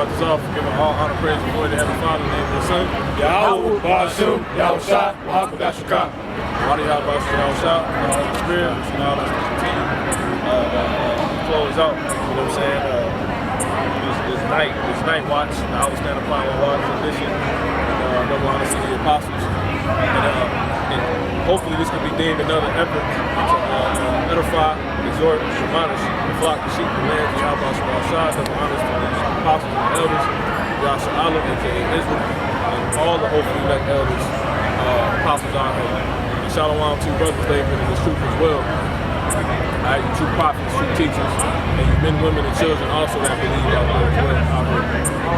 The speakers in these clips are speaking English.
start this off, giving all honor, praise, and glory to Heavenly Father, in the name of the Son, IWSUMW, Body IWSUMW, Holy Spirit, now let's continue close out, you know what I'm saying, this night watch, the Outstanding Final Watch edition, and double honor to the apostles, and hopefully this can be deemed another effort to edify, exhort, admonish, the flock, the sheep, the lambs, the outposts, double honors to these apostles and elders, ISRAELITES, aka Israel, and all the hopefully elect elders, apostles out here. And shalom to brothers, they've been in this truth as well. Alright, you true prophets, true teachers, and you men, women, and children also that believe out there as well.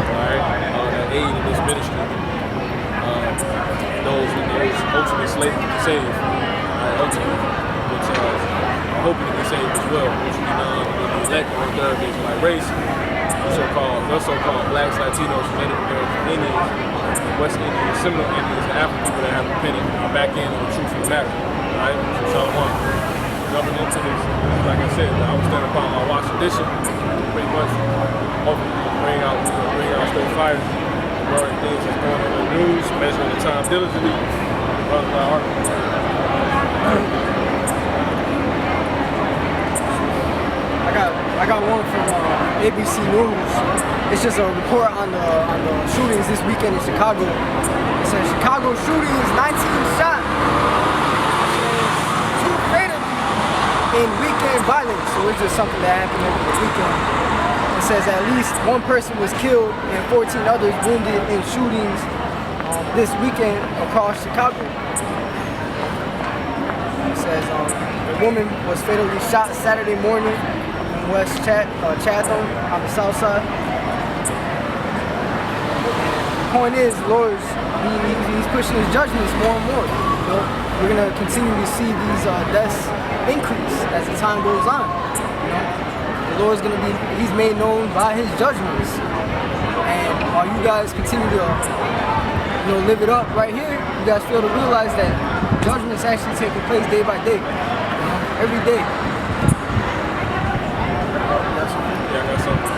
Alright, that aid in this ministry. Those ultimately saved, ultimately, which are hoping to be saved as well, which will be known as the elect or third Israelite race, the so-called blacks, Latinos, Native Americans, Indians, West Indians, Seminole Indians, and African people that have repented are back in on the truth of the matter. Alright, so shalom. Jumping into this, like I said, I was standing upon my watch edition, pretty much, hoping to bring out straight fire, regarding things that's going on in the news, measuring the time diligently, brother by heart. I got one from ABC News. It's just a report on the shootings this weekend in Chicago. It says Chicago shootings, 19 shot. In weekend violence, so it's just something that happened over the weekend. It says at least one person was killed and 14 others wounded in shootings this weekend across Chicago. It says a woman was fatally shot Saturday morning in West Chatham on the south side. The point is, Lord, he's pushing his judgments more and more. You know, we're gonna continue to see these deaths increase as the time goes on. You know, the Lord's gonna be, he's made known by his judgments. And while you guys continue to, live it up right here, you guys fail to realize that judgment's actually taking place day by day, every day. Yeah, I got something.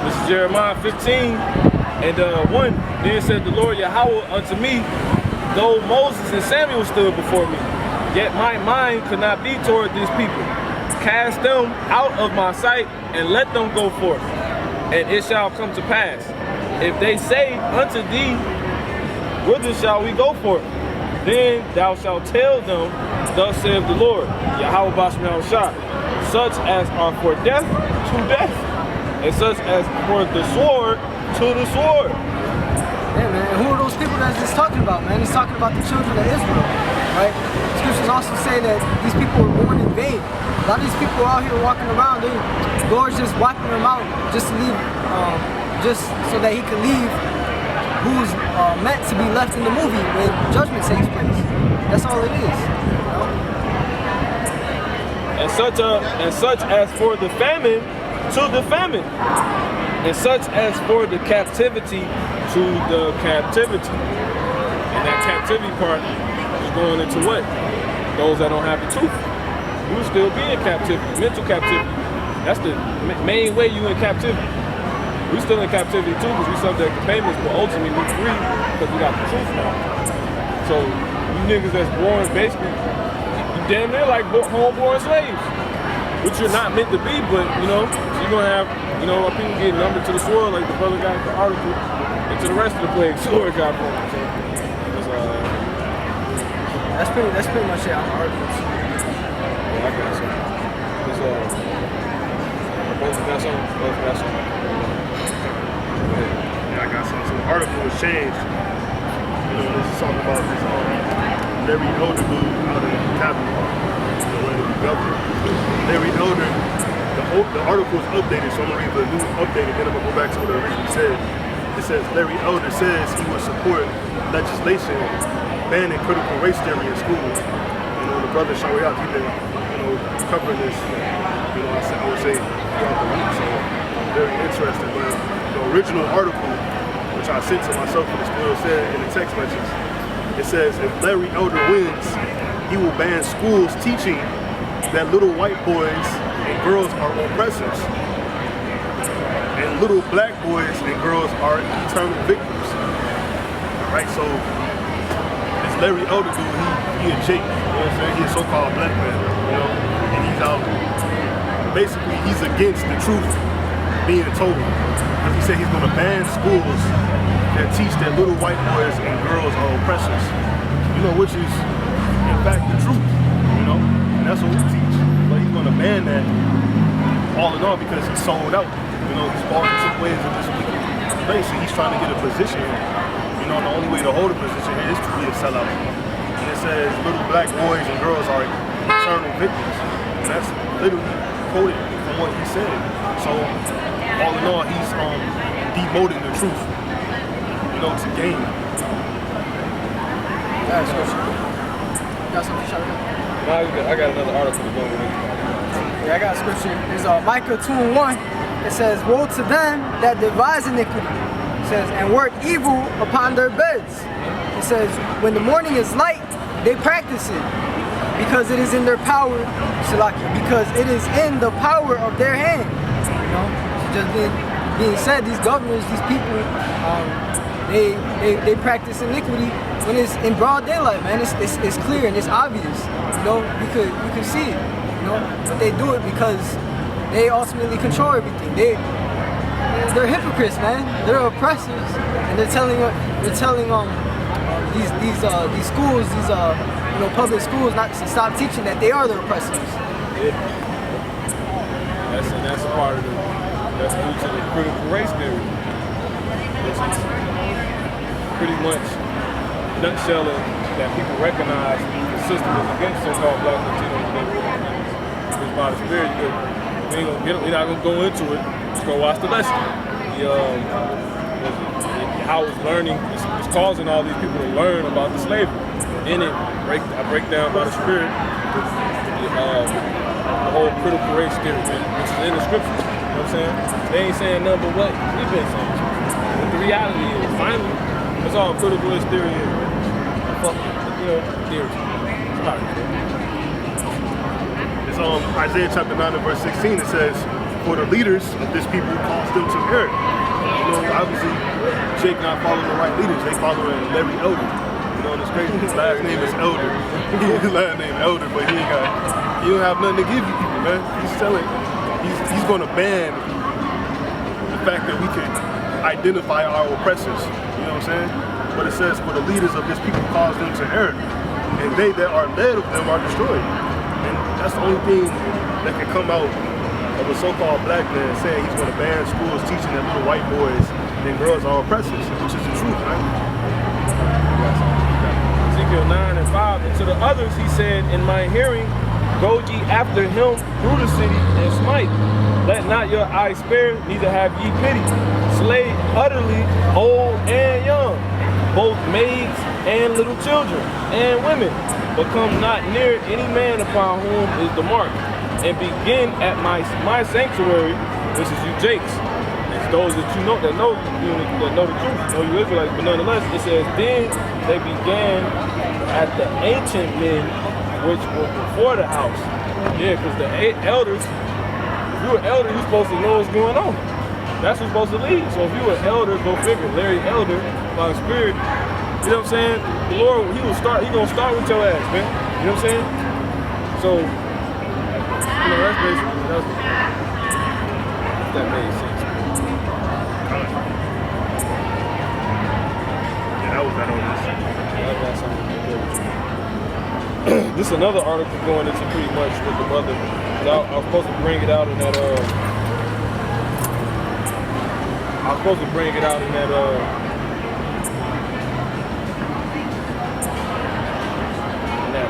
This is Jeremiah 15 and 1. Then said the Lord Yahweh unto me, though Moses and Samuel stood before me, yet my mind could not be toward these people. Cast them out of my sight and let them go forth. And it shall come to pass, if they say unto thee, whither shall we go forth? Then thou shalt tell them, thus saith the Lord, Yahweh Bashmi Shah, such as are for death to death, and such as for the sword to the sword. Yeah, man, and who are those people that he's talking about, man? He's talking about the children of Israel, right? Scriptures also say that these people were born in vain. A lot of these people are out here walking around, the Lord's just wiping them out just to leave, just so that he can leave who's meant to be left in the movie when judgment takes place. That's all it is, you know? And such as for the famine to the famine, and such as for the captivity to the captivity. And that captivity part is going into what? Those that don't have the truth. You will still be in captivity, mental captivity. That's the main way you in captivity. We still in captivity too because we subject to payments, but ultimately we free because we got the truth now. So you niggas that's born basically, you damn near like homeborn slaves, which you're not meant to be, but so you're gonna have, people get numbered to the sword like the brother got the article, and to the rest of the plague sword got from him. So that's pretty much it on the articles. Yeah, I got some. Both got some. Yeah, I got some. So the article was changed. This is talking about this Larry Elder dude out of the cabinet, the governor. Larry Elder. The article is updated, so I'm going to read the new updated, then I'm going to go back to what it originally said. It says, Larry Elder says he would support legislation banning critical race theory in schools. The brother Shawiyat, he's been, covering this, I would say, throughout the week, so very interesting. But the original article, which I sent to myself and it still said in the text message, it says, if Larry Elder wins, he will ban schools teaching that little white boys and girls are oppressors. and little black boys and girls are eternal victims. Right, so this Larry Elder dude, he a Jake, you know what I'm saying? He a so-called black man, you know, and he's out, basically he's against the truth being told. Because he said he's gonna ban schools that teach that little white boys and girls are oppressors. You know, which is in fact the truth, you know, and that's what we teach. But he's gonna ban that all in all because he's sold out. You know, he's bought into ways of this wicked place, and he's trying to get a position here. You know, the only way to hold a position here is to be a sellout. And it says little black boys and girls are eternal victims. And that's literally quoted from what he said. So, all in all, he's demoting the truth, you know, to gain. Got something to show you? No, I got another article to go with. Yeah, I got a scripture. It's Micah 2:1. It says, woe to them that devise iniquity. It says, and work evil upon their beds. It says, when the morning is light, they practice it, because it is in their power, because it is in the power of their hand. You know, so just being said, these governors, these people, they practice iniquity when it's in broad daylight, man. It's clear and it's obvious. You know, you could see it. You know, but they do it because they ultimately control everything. They're hypocrites, man. They're oppressors, and they're telling these schools, public schools, not to stop teaching that they are the oppressors. Yeah. That's a part of that's due to the critical race theory, which is pretty much nutshelling that people recognize the system is against so-called black Latinos and it's by the spirit. We're not gonna go into it. Just go watch the lesson. How it's learning, it's causing all these people to learn about the slavery. In it, I break down by the spirit the whole critical race theory, which is in the scriptures. You know what I'm saying? They ain't saying nothing but what we've been saying. But the reality is, finally, that's all critical race theory is. Theory. It's Isaiah chapter 9 and verse 16. It says, for the leaders of this people cause them to err. You know, obviously, Jake not following the right leaders. They following Larry Elder. You know, it's crazy. His last name is Elder. His last name Elder, but he don't have nothing to give you people, man. He's going to ban the fact that we can identify our oppressors. You know what I'm saying? But it says, for the leaders of this people cause them to err, and they that are led of them are destroyed. And that's the only thing that can come out of a so-called black man saying he's going to ban schools teaching that little white boys and girls are oppressors, which is the truth, right? Ezekiel 9 and 5, and to the others he said, in my hearing, go ye after him through the city and smite. Let not your eye spare, neither have ye pity. Slay utterly old and young, both maids and little children and women, but come not near any man upon whom is the mark, and begin at my sanctuary, which is you Jakes. It's those that you know that know the truth, know you Israelites. But nonetheless, it says, then they began at the ancient men which were before the house. Yeah, because the elders, if you were elder, you're supposed to know what's going on. That's what's supposed to lead. So if you were elder, go figure, Larry Elder, by the Spirit, you know what I'm saying? The Lord, he gonna start with your ass, man. You know what I'm saying? So, you know, that's basically, that made sense. Yeah, that was that on this. That's something to do with you. This is another article going into pretty much with the brother. I was supposed to bring it out in that,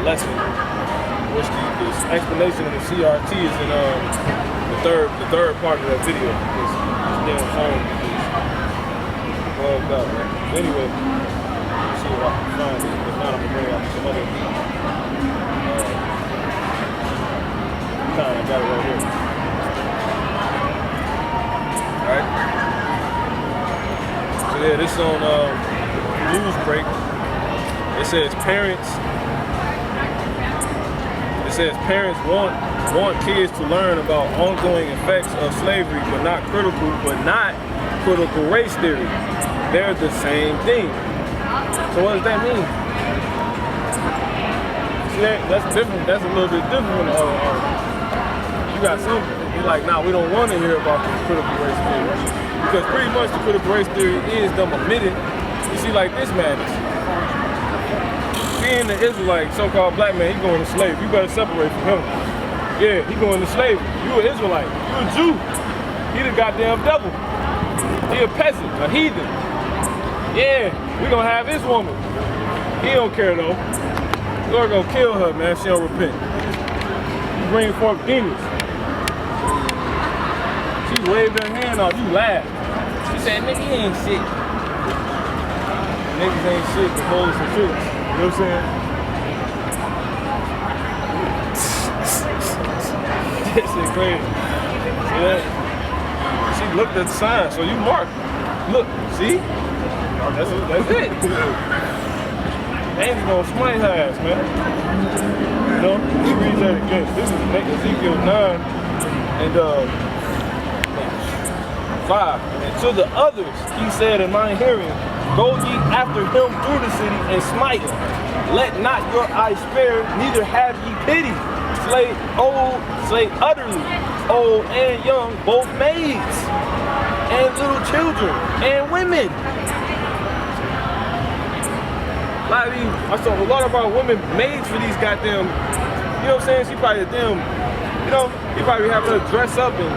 lesson, which this explanation of the CRT is in the third part of that video. This damn phone is bugged up, man. Anyway, let's see if I can find it. If not, I'm gonna bring out some other I got it right here. Alright. So yeah, this is on news break. It says parents want want kids to learn about ongoing effects of slavery, but not critical race theory. They're the same thing. So what does that mean? See, that's different. That's a little bit different from the other argument. You got some, you're like, nah, we don't want to hear about the critical race theory. Because pretty much the critical race theory is them admitting, you see, like this madness. Being the Israelite, so-called black man, he going to slavery. You better separate from him. Yeah, he going to slavery. You an Israelite. You a Jew. He the goddamn devil. He a peasant, a heathen. Yeah, we gonna have his woman. He don't care though. Lord gonna kill her, man, if she don't repent. You bring forth demons. She waved her hand off, you laughed. She said, nigga, you ain't shit. Niggas ain't shit, the hoes and tricks. You know what I'm saying? That shit crazy. See that? She looked at the sign, so you mark. Look, see? That's it. Ain't gonna smite her ass, man. You know? She reads that again. This is Ezekiel 9 and 5. And to the others, he said in my hearing, go ye after him through the city and smite him. Let not your eyes spare, neither have ye pity. Slay old, slay utterly, old and young, both maids and little children and women. I saw a lot of our women maids for these goddamn, you know what I'm saying? She probably a damn, you know, he probably having her dress up and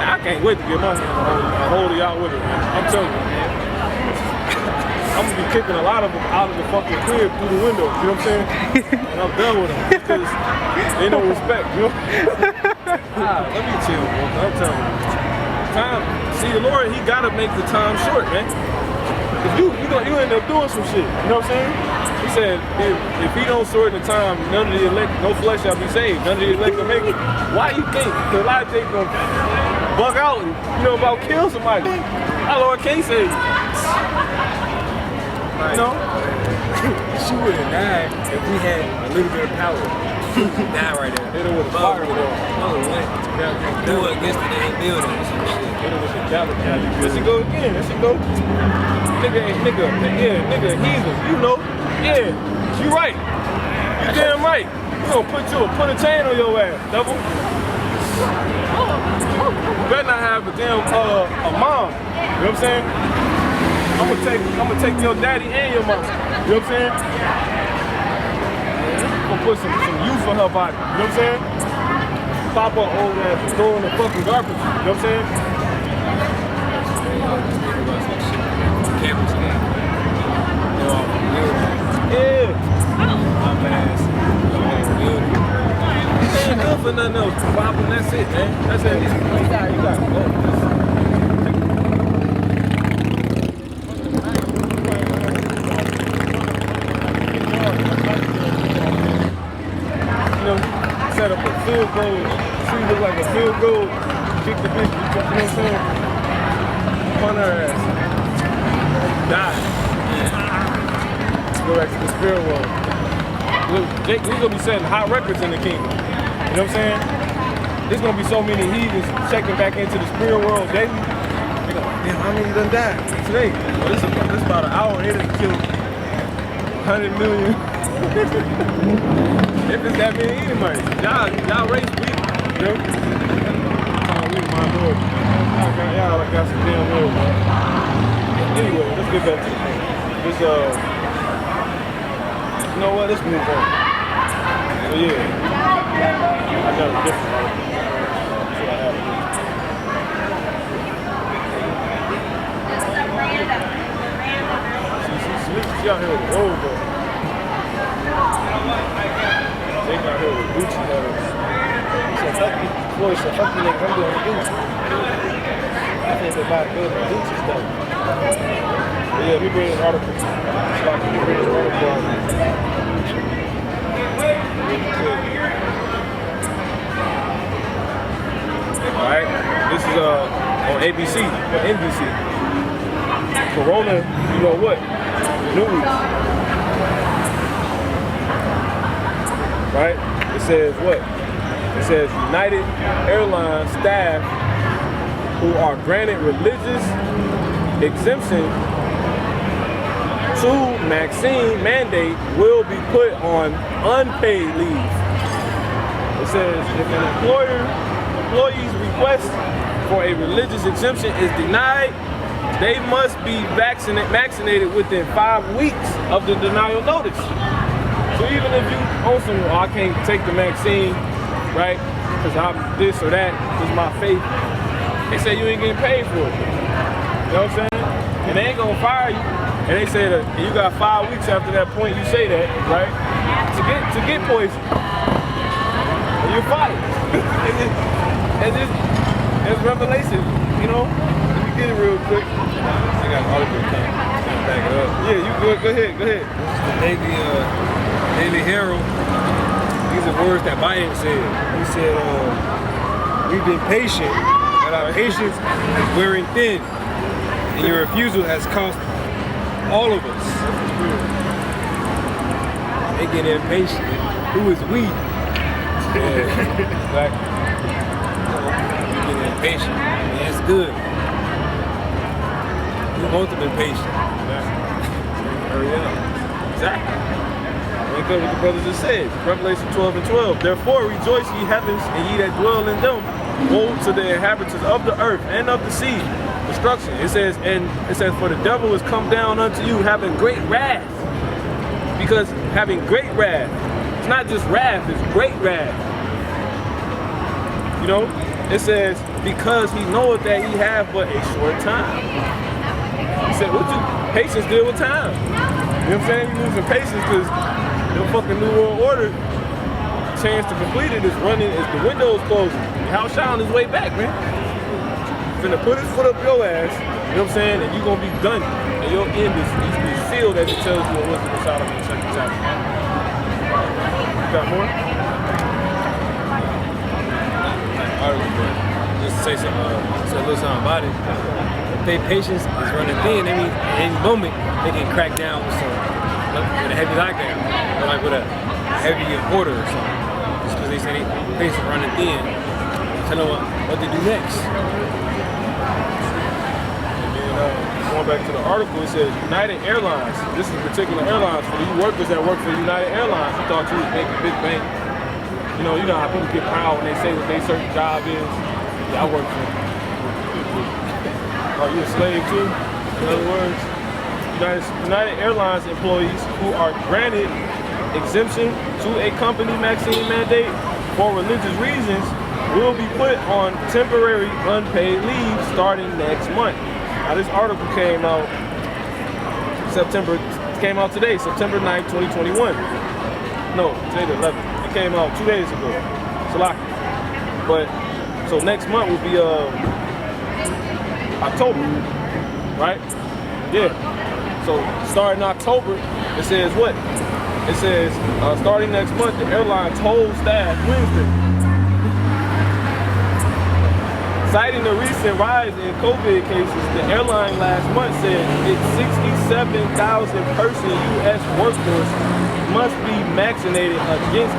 I can't wait to get my hand on hold of y'all with her, man. I'm telling you, man. I'm gonna be kicking a lot of them out of the fucking crib through the window, you know what I'm saying? And I'm done with them because they no respect, you know? Let me chill, bro. I'm telling you. Time, see the Lord, he gotta make the time short, man. Cause you end up doing some shit, you know what I'm saying? He said, if he don't shorten the time, none of the elect, no flesh shall be saved, none of the elect will make it. Why you think the Elijah gonna bug out and, you know, about kill somebody? Our Lord can't save you. You know? She would have died if we had a little bit of power. She would have died right there. Hit her with a fireball. Do it against the damn building or some shit. Hit her with the gallop. There she go again. There she go. Nigga, heathen. You know. Yeah, you right. You damn right. We gonna put a chain on your ass, devil. You better not have a damn a mom. You know what I'm saying? I'm gonna take your daddy and your mom. You know what I'm saying? I'm gonna put some youth on her body. You know what I'm saying? Pop her old ass and throw in the fucking garbage. You know what I'm saying? Cameras again. Yeah. My ass. It ain't good for nothing else. Popping, that's it, man. That's it. You got to go. You know, set up a field goal. She look like a field goal. Kick the bitch. You know what I'm saying? Punt her ass. Die. Go back to the spirit world. We're gonna be setting hot records in the kingdom. You know what I'm saying? There's gonna be so many heathens checking back into the spirit world daily. They're gonna, damn, how many done died today? Well, this is about an hour. It done killed 100 million. If it's that many Edomites, y'all race weak, you know? My Lord. Y'all got some damn will, man. Anyway, let's get back to the thing. This you know what? Let's move on. So yeah, I got a different article. That's what I have. She out here with the road though. They got here with Gucci letters. He said, fuck you. Floyd said, fuck you nigga, I'm doing Gucci. I think they buy building Gucci stuff. But yeah, we read an article. We read an article. Alright, this is on ABC or NBC. Corona, you know what? News. Right? It says what? It says United Airlines staff who are granted religious exemption to vaccine mandate will be put on unpaid leave. It says if an employee's request for a religious exemption is denied, they must be vaccinated within 5 weeks of the denial notice. So even if you own some, oh, I can't take the vaccine, right? Because I'm this or that, because my faith. They say you ain't getting paid for it. You know what I'm saying? And they ain't gonna fire you. And they say that you got 5 weeks after that point you say that, right? To get poison. And you're fired. It's revelation, you know? Let me get it real quick. I got an article kind of back it up. Yeah, you go ahead. This is the Daily Herald. These are words that Biden said. He said, we've been patient, but our patience is wearing thin, and your refusal has cost all of us. They get impatient. Who is we? Like, we get impatient. And it's good. We both have been patient. Hurry up. Exactly. Wake up what the brother just said. Revelation 12:12. Therefore rejoice ye heavens, and ye that dwell in them. Woe to the inhabitants of the earth and of the sea. Destruction. It says, for the devil is come down unto you having great wrath. Because having great wrath. It's not just wrath, it's great wrath. You know? It says, because he knoweth that he have but a short time. He said, what you patience deal with time? You know what I'm saying? You losing patience because the fucking New World Order chance to complete it is running as the windows closing. How shine his way back, man. Finna put his foot up your ass, you know what I'm saying? And you gonna be done. And your end is sealed as it tells you in Wisdom of Solomon in 2nd chapter. You got more? Just to say a little something about it. If their patience is running thin, that means at any moment they can crack down with a heavy lockdown, or like with a heavy order or something. Just because they say their patience is running thin, tell them what to do next. Going back to the article, it says United Airlines. This is particular airlines for you workers that work for United Airlines. You thought you was making big bank. You know how people get proud when they say what their certain job is. Yeah, I work for them. Are you a slave too? In other words, United Airlines employees who are granted exemption to a company vaccine mandate for religious reasons will be put on temporary unpaid leave starting next month. Now this article came out today, September 9th, 2021. No, today the 11th. It came out 2 days ago. Salaki. But so next month will be October, right? Yeah. So starting October, it says what? It says starting next month, the airline's whole staff Wednesday. Citing the recent rise in COVID cases, the airline last month said its 67,000 person U.S. workforce must be vaccinated against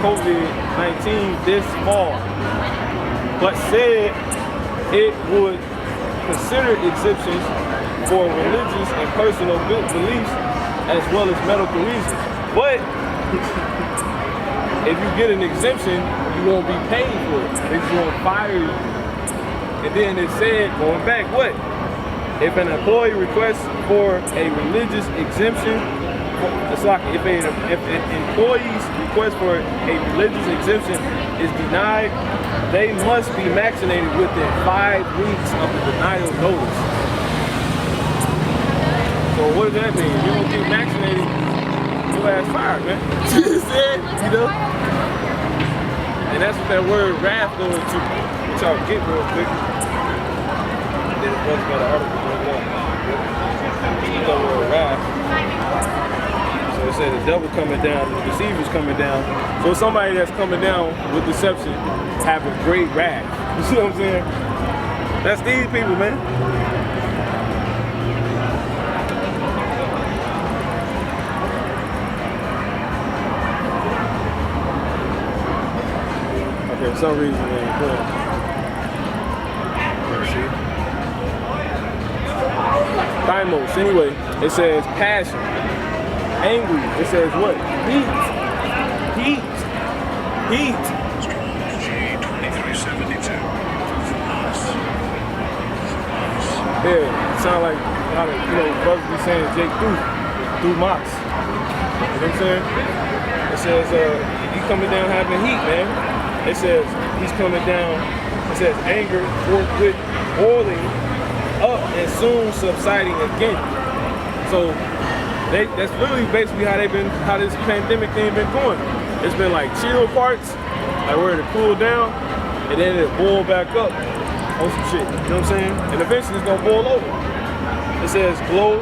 COVID-19 this fall, but said it would consider exemptions for religious and personal beliefs as well as medical reasons. But if you get an exemption, you won't be paid for it. They just won't fire you. And then it said, going back, what? If an employee requests for a religious exemption, it's like if an employee's request for a religious exemption is denied, they must be vaccinated within 5 weeks of the denial notice. So what does that mean? If you don't get vaccinated, your ass fired, man. You know? And that's what that word wrath goes to. Which I'll get real quick. And then it was got an article going on. The word wrath. So it said the devil coming down, the deceiver's coming down. So somebody that's coming down with deception having great wrath. You see what I'm saying? That's these people, man. Okay, for some reason it ain't going. Let's see. Thymos, anyway, it says passion. Angry, it says what? Heat. Heat. Heat. G2372. Yeah, it sound like a lot of, brothers be saying Jake through Mox. You know what I'm saying? It says he coming down having heat, man. It says he's coming down, it says anger forthwith boiling up and soon subsiding again. So that's literally basically how this pandemic thing been going. It's been like chill parts, like where it cool down, and then it boil back up on some shit. You know what I'm saying? And eventually it's gonna boil over. It says glow.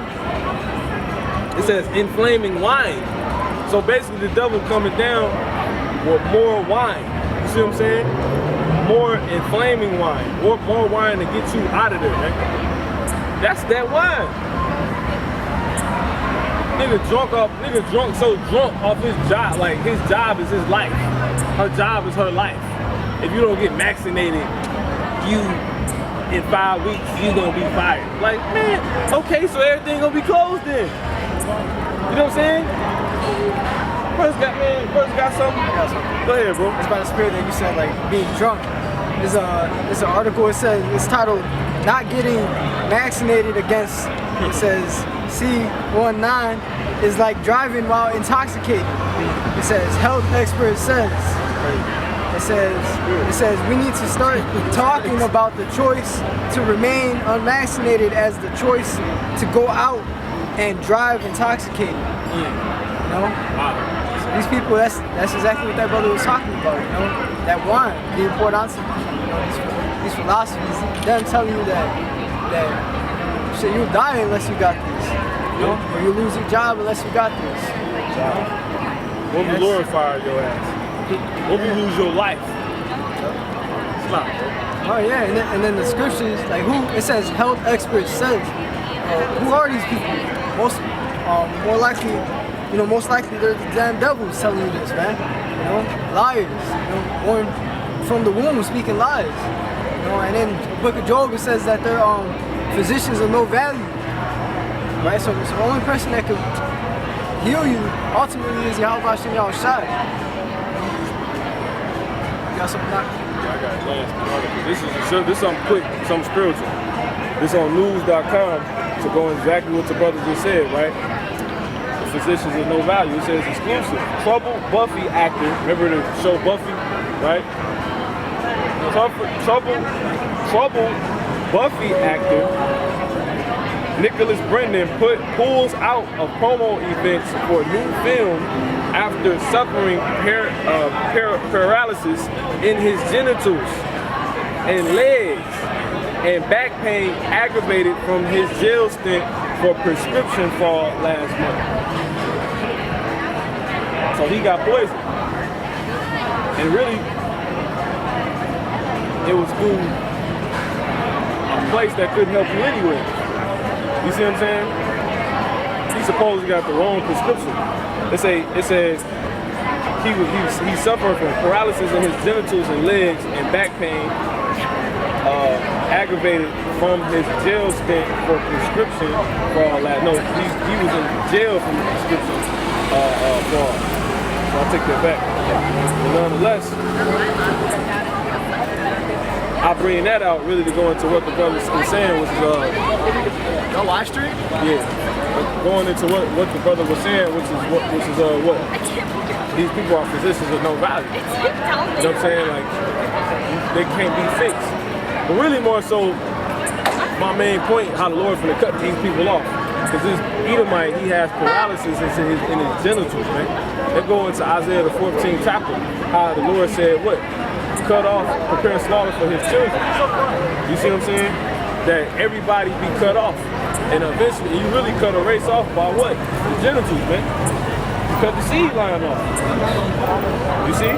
It says inflaming wine. So basically the devil coming down with more wine. You see what I'm saying? More inflaming wine. More wine to get you out of there, man. That's that wine. Nigga so drunk off his job. Like his job is his life. Her job is her life. If you don't get vaccinated, you in 5 weeks you gonna be fired. Like, man, okay, so everything gonna be closed then. You know what I'm saying? First got something. Go ahead, bro. It's by the spirit that you said, like being drunk. There's an article. It says it's titled "Not Getting Vaccinated Against." It says C19 is like driving while intoxicated. It says health expert says. It says we need to start talking about the choice to remain unvaccinated as the choice to go out and drive intoxicated. You know? So these people, that's exactly what that brother was talking about, you know? That wine being poured onto them, you know, these philosophies, them telling you that shit, you'll die unless you got this, you know? Or you lose your job unless you got this. You know? What if you glorify your ass? What if you lose your life? Stop, bro. Oh yeah, and then the scriptures, like it says health experts says, who are these people? Most likely they're the damn devils telling you this, man. You know, liars. You know, born from the womb speaking lies. You know, and then the book of Job it says that they're physicians of no value. Right? So the only person that could heal you ultimately is Yahweh Hashem Yahushai. You got something like I got a last article. This is something quick, something spiritual. This on news.com to go exactly what the brother just said, right? The physicians of no value. It says exclusive. Troubled Buffy actor. Remember the show Buffy, right? Troubled Buffy actor Nicholas Brendan pulls out of promo events for new film after suffering paralysis in his genitals and legs and back pain aggravated from his jail stint for prescription fraud last month. So he got poisoned. And really, it was through a place that couldn't help you anyway. You see what I'm saying? He supposedly got the wrong prescription. It says he suffered from paralysis in his genitals and legs and back pain, aggravated from his jail stint for prescription fraud. No, he was in jail from the prescription fraud. So I'll take that back. But nonetheless, I bring that out really to go into what the brother was saying, which is no live stream? Yeah. Going into what the brother was saying, which is what? These people are physicians of no value. You know what I'm saying? Like they can't be fixed. But really more so, my main point, how the Lord's gonna cut these people off. Because this Edomite, he has paralysis in his genitals, man. They go into Isaiah the 14th chapter, how the Lord said what? Cut off, prepare slaughter for his children. You see what I'm saying? That everybody be cut off. And eventually, you really cut a race off by what? The genitals, man. You cut the seed line off. You see?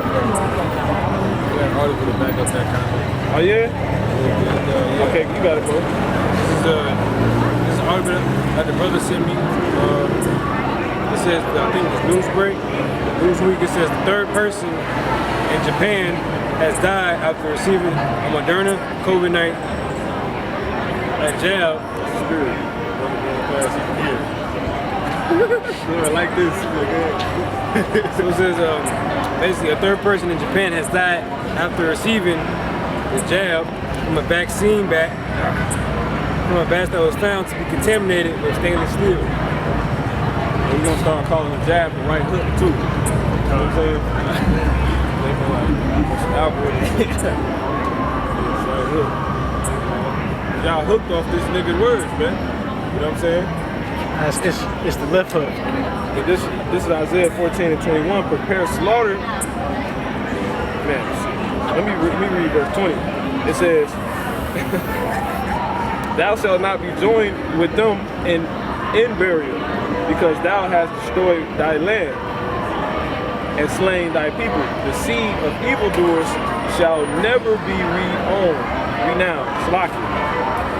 That article to back up that comment. Oh yeah? Yeah. Okay, you got it, bro. This is an article that the brother sent me. It says, I think it was Newsbreak, Newsweek. It says the third person in Japan has died after receiving a Moderna COVID-19 jab. Spirit. I like this. So it says, basically, a third person in Japan has died after receiving the jab from a vaccine bat from a batch that was found to be contaminated with stainless steel. And we're gonna start calling the jab the right hook too. You know what I'm saying? They go like some algorithm. It's right hook. Y'all hooked off this nigga's words, man. You know what I'm saying? It's the left hook. But this is Isaiah 14 and 21. Prepare slaughter. Man, let me read verse 20. It says, thou shalt not be joined with them in burial, because thou hast destroyed thy land and slain thy people. The seed of evildoers shall never be renowned. Slaki.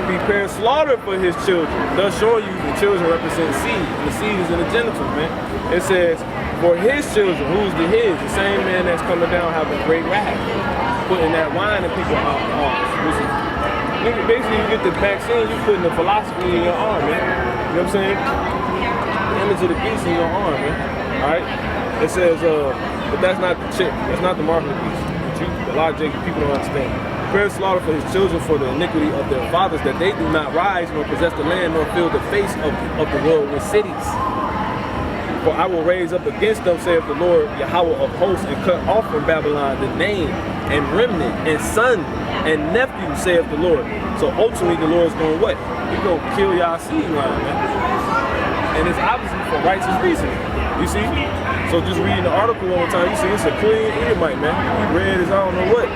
Prepare slaughter for his children. Thus showing you the children represent seed. And the seed is in the genitals, man. It says, for his children, who's the his? The same man that's coming down having great wrath, putting that wine in people's arms. Basically, you get the vaccine, you putting the philosophy in your arm, man. You know what I'm saying? The image of the beast in your arm, man. Alright? It says, but that's not the chip. That's not the mark of the beast. A lot of people don't understand. Prepare slaughter for his children for the iniquity of their fathers, that they do not rise nor possess the land nor fill the face of the world with cities. For I will raise up against them, saith the Lord Yahweh of hosts, and cut off from Babylon the name and remnant and son and nephew, saith the Lord. So ultimately the Lord's going what? He's going to kill y'all seed line, man. And it's obviously for righteous reason. You see? So just reading the article all the time, you see it's a clean Edomite, man. He read as I don't know what.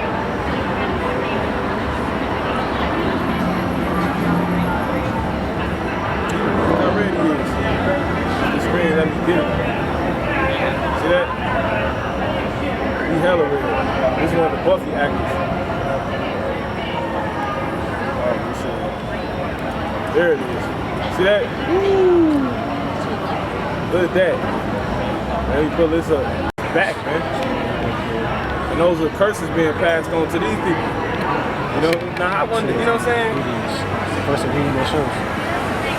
Let me get it. See that? He hella red. This is one of the Buffy actors. Alright, you see. There it is. See that? Woo! Look at that. Let me pull this up. Back, man. And those are curses being passed on to these people. You know? Now I wonder, you know what I'm saying? First of reading that shows.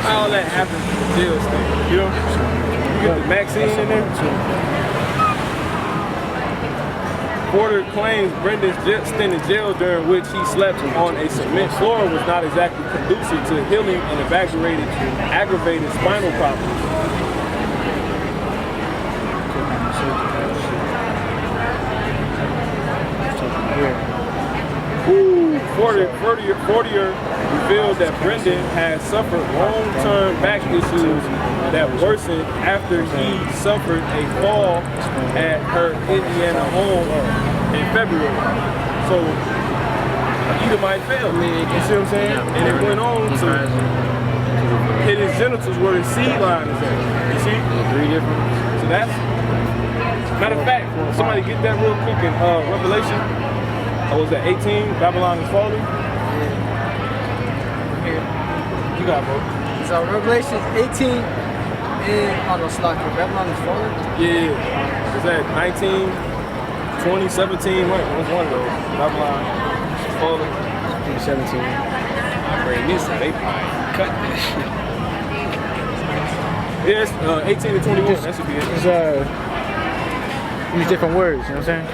How all that happens to the jail state, you know? You get the vaccine in there. Porter claims Brendan's stint in jail during which he slept on a cement floor was not exactly conducive to healing and aggravated spinal problems. Fortier revealed that Brendan had suffered long-term back issues that worsened after he suffered a fall at her Indiana home in February. So, Edomite failed, you see what I'm saying? And it went on to hit his genitals where his seed line is at. You see? So that's, matter of fact, somebody get that real quick in Revelation. I was at 18, Babylon is falling. You got it, bro. So Revelation 18 and Babylon is falling? Yeah. It's at 19, 20, 17, right? What's one of those? Babylon is falling. 17. I bring this, they probably cut this shit. Yeah, it's 18 to 21. That should be it. Use different words, you know what I'm saying?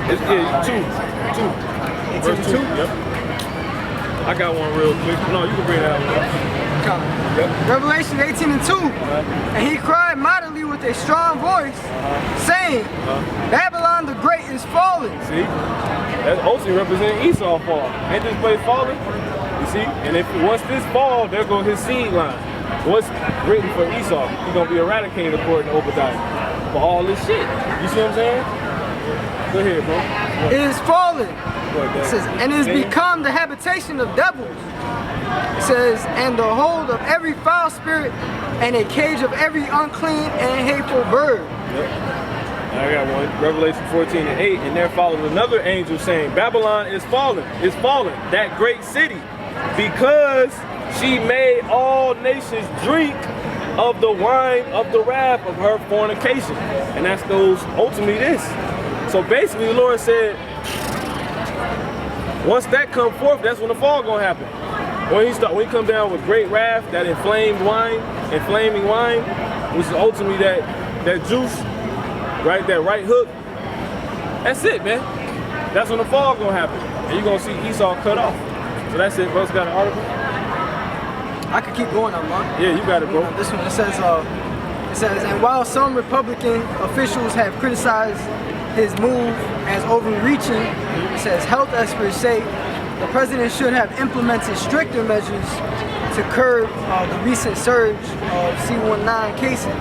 It's two. Verse 2? Yep. I got one real quick. No, you can bring that one up. Yep. Revelation 18 and 2. And he cried mightily with a strong voice, saying, Babylon the Great is fallen. See? That also represents Esau fall. Ain't this place falling? You see? And if once this fall, there goes his seed line. What's written for Esau? He's going to be eradicated according to Obadiah. For all this shit. You see what I'm saying? Go ahead, bro. It is fallen. It says, and it has become the habitation of devils. It says, and the hold of every foul spirit, and a cage of every unclean and hateful bird. Yep. I got one. Revelation 14 and 8, and there followed another angel saying, Babylon is fallen, that great city, because she made all nations drink of the wine of the wrath of her fornication. And that's those ultimately this. So basically the Lord said, once that come forth, that's when the fall gonna happen. When he come down with great wrath, that inflaming wine, which is ultimately that juice, right? That right hook. That's it, man. That's when the fall gonna happen. And you're gonna see Esau cut off. So that's it, bro. It's got an article. I could keep going, Amon. Yeah, you got it, bro. This one, it says, and while some Republican officials have criticized his move as overreaching, it says health experts say the president should have implemented stricter measures to curb the recent surge of C19 cases.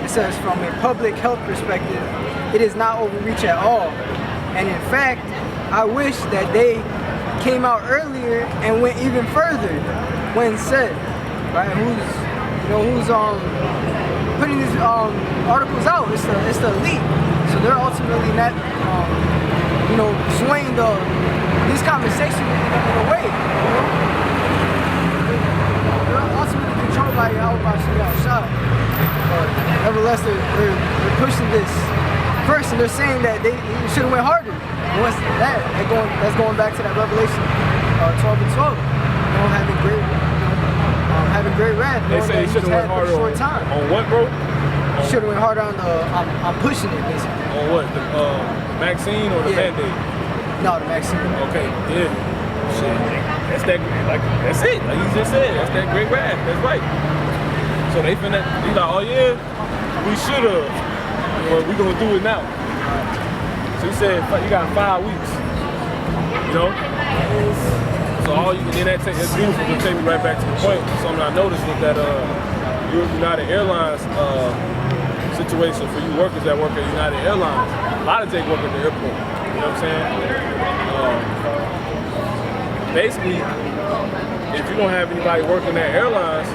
It says from a public health perspective, it is not overreach at all. And in fact, I wish that they came out earlier and went even further when said, right? Who's putting these articles out? It's the elite. So they're ultimately not, swaying these conversations in a way. They're ultimately controlled by Shah. Nevertheless, they're pushing this first, and they're saying that they should have went harder. And what's that's going back to that Revelation 12 and 12. Having great wrath. They say he should have went harder on what, bro? Should have went harder on pushing it, basically. On what? The vaccine or the Band-Aid? No, the vaccine. Okay, yeah. Shit. That's it. Like you just said, that's that great wrath. That's right. So they finna, he's like, oh yeah, we should have. Well, we gonna do it now. So he said, you got 5 weeks. You know? So all you can, that's beautiful to take me right back to the point. Something I noticed was that United Airlines situation for you workers that work at United Airlines. A lot of Jake work at the airport. You know what I'm saying? Basically, if you don't have anybody working at airlines,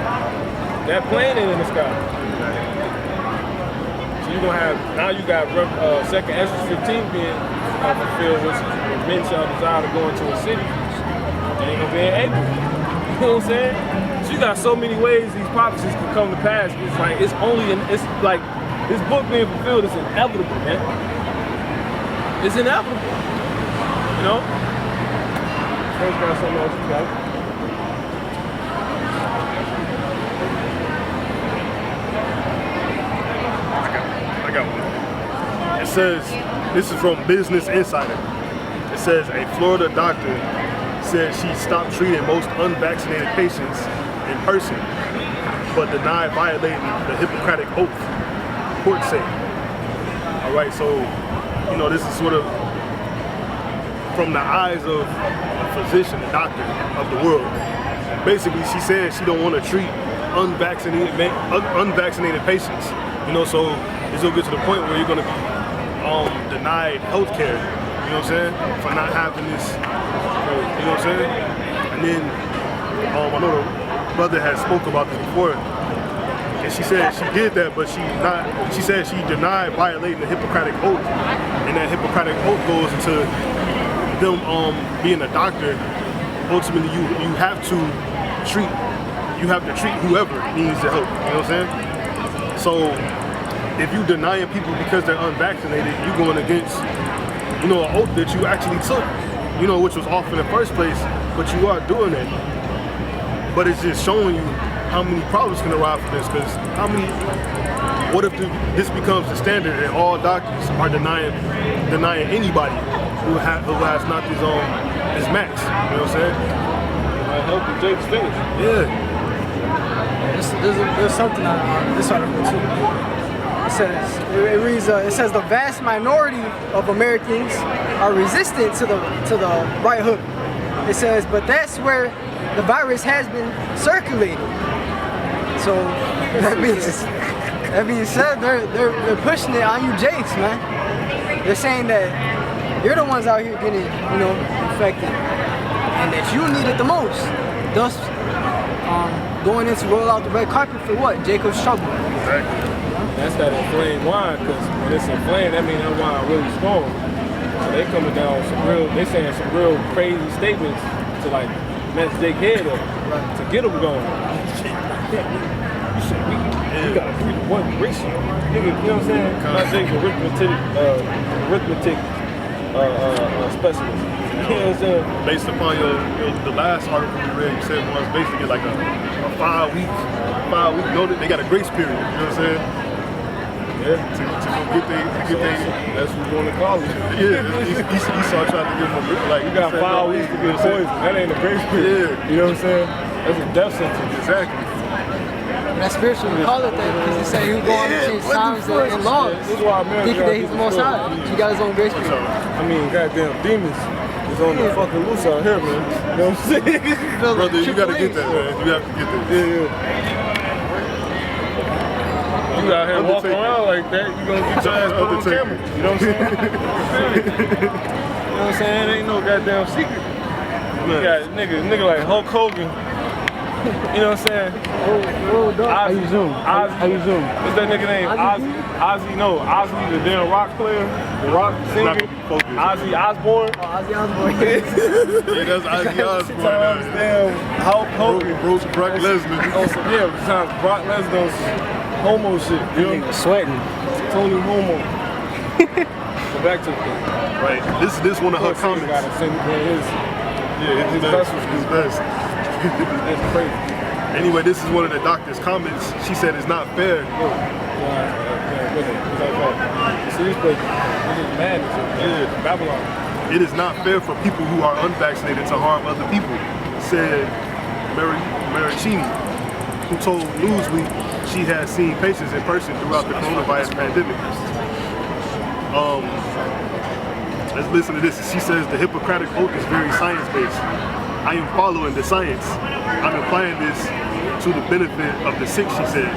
that plane ain't in the sky. So you're gonna have, now you got second Exodus 15 being fulfilled, which men shall desire to go into a city. They ain't gonna be able. You know what I'm saying? So you got so many ways these prophecies can come to pass. It's like, it's like, this book being fulfilled is inevitable, man. It's inevitable. You know? First got something else you got. I got one. It says, this is from Business Insider. It says a Florida doctor said she stopped treating most unvaccinated patients in person, but denied violating the Hippocratic Oath, court said. All right, so, this is sort of from the eyes of a physician, a doctor of the world. Basically, she said she don't want to treat unvaccinated patients. So it's gonna get to the point where you're gonna be denied health care. You know what I'm saying? For not having this. You know what I'm saying? And then I know the brother had spoke about this before, and she said she did that, but she said she denied violating the Hippocratic Oath, and that Hippocratic Oath goes into them being a doctor. Ultimately, you have to treat whoever needs your help. You know what I'm saying? So if you denying people because they're unvaccinated, you're going against an oath that you actually took. Which was off in the first place, but you are doing it. But it's just showing you how many problems can arise from this, because what if this becomes the standard and all doctors are denying anybody who has not his max, you know what I'm saying? I hope Jake's finished. Yeah. There's something on this article too. It says the vast minority of Americans are resistant to the right hook. It says, but that's where the virus has been circulating. So that being said, they're pushing it on you, Jakes, man. They're saying that you're the ones out here getting infected, and that you need it the most. Thus, going in to roll out the red carpet for what? Jacob's trouble. Exactly. That's that inflamed wine, because when it's inflamed, that means that wine really strong. So they coming down with they saying some real crazy statements to like mess Jake head up, to get him going. You said we got a 3-to-1 ratio. Nigga, you know what I'm saying? My Jake's arithmetic specialist. You know what I'm saying? Based upon the last article we read, you said was basically like a 5-week notice. They got a grace period. You know what I'm saying? Yeah. To get they. That's what's going to college. Yeah. Esau tried to give them like You got 5 weeks to get poisoned. That ain't a grace period. Yeah. You know what I'm saying? That's a death sentence. Exactly. That's spiritual. We call it that because he said he was going to change times and laws. This is why America Thinking that he's the most high. He got his own grace period. I mean, goddamn demons is on the fucking loose out here, man. You know what I'm saying? Brother, you gotta get that, man. You have to get that. Yeah. You out here walking around like that, you gonna get your ass put on camera. You know what I'm saying? You know what I'm saying? Ain't no goddamn secret. You got nigga like Hulk Hogan. You know what I'm saying? How you zoom? How you zoom? What's that nigga name? Ozzy, the damn rock player, the rock singer. Ozzy Osbourne. Ozzy Osbourne. Yeah, that's Ozzy Osbourne. Damn Hulk Hogan. Brock Lesnar. Oh, so yeah, besides Brock Lesnar on some homo shit. You know? Nigga sweating. Tony Homo. So back to the thing. Right. This one of her comments. Gotta send his His best. That's crazy. Anyway, this is one of the doctor's comments. She said it's not fair. See this place? This is madness. Yeah. Babylon. It is not fair for people who are unvaccinated to harm other people, said Maricini, who told Newsweek she has seen patients in person throughout the coronavirus pandemic. Let's listen to this. She says the Hippocratic Oath is very science-based. I am following the science. I'm applying this to the benefit of the sick, she said.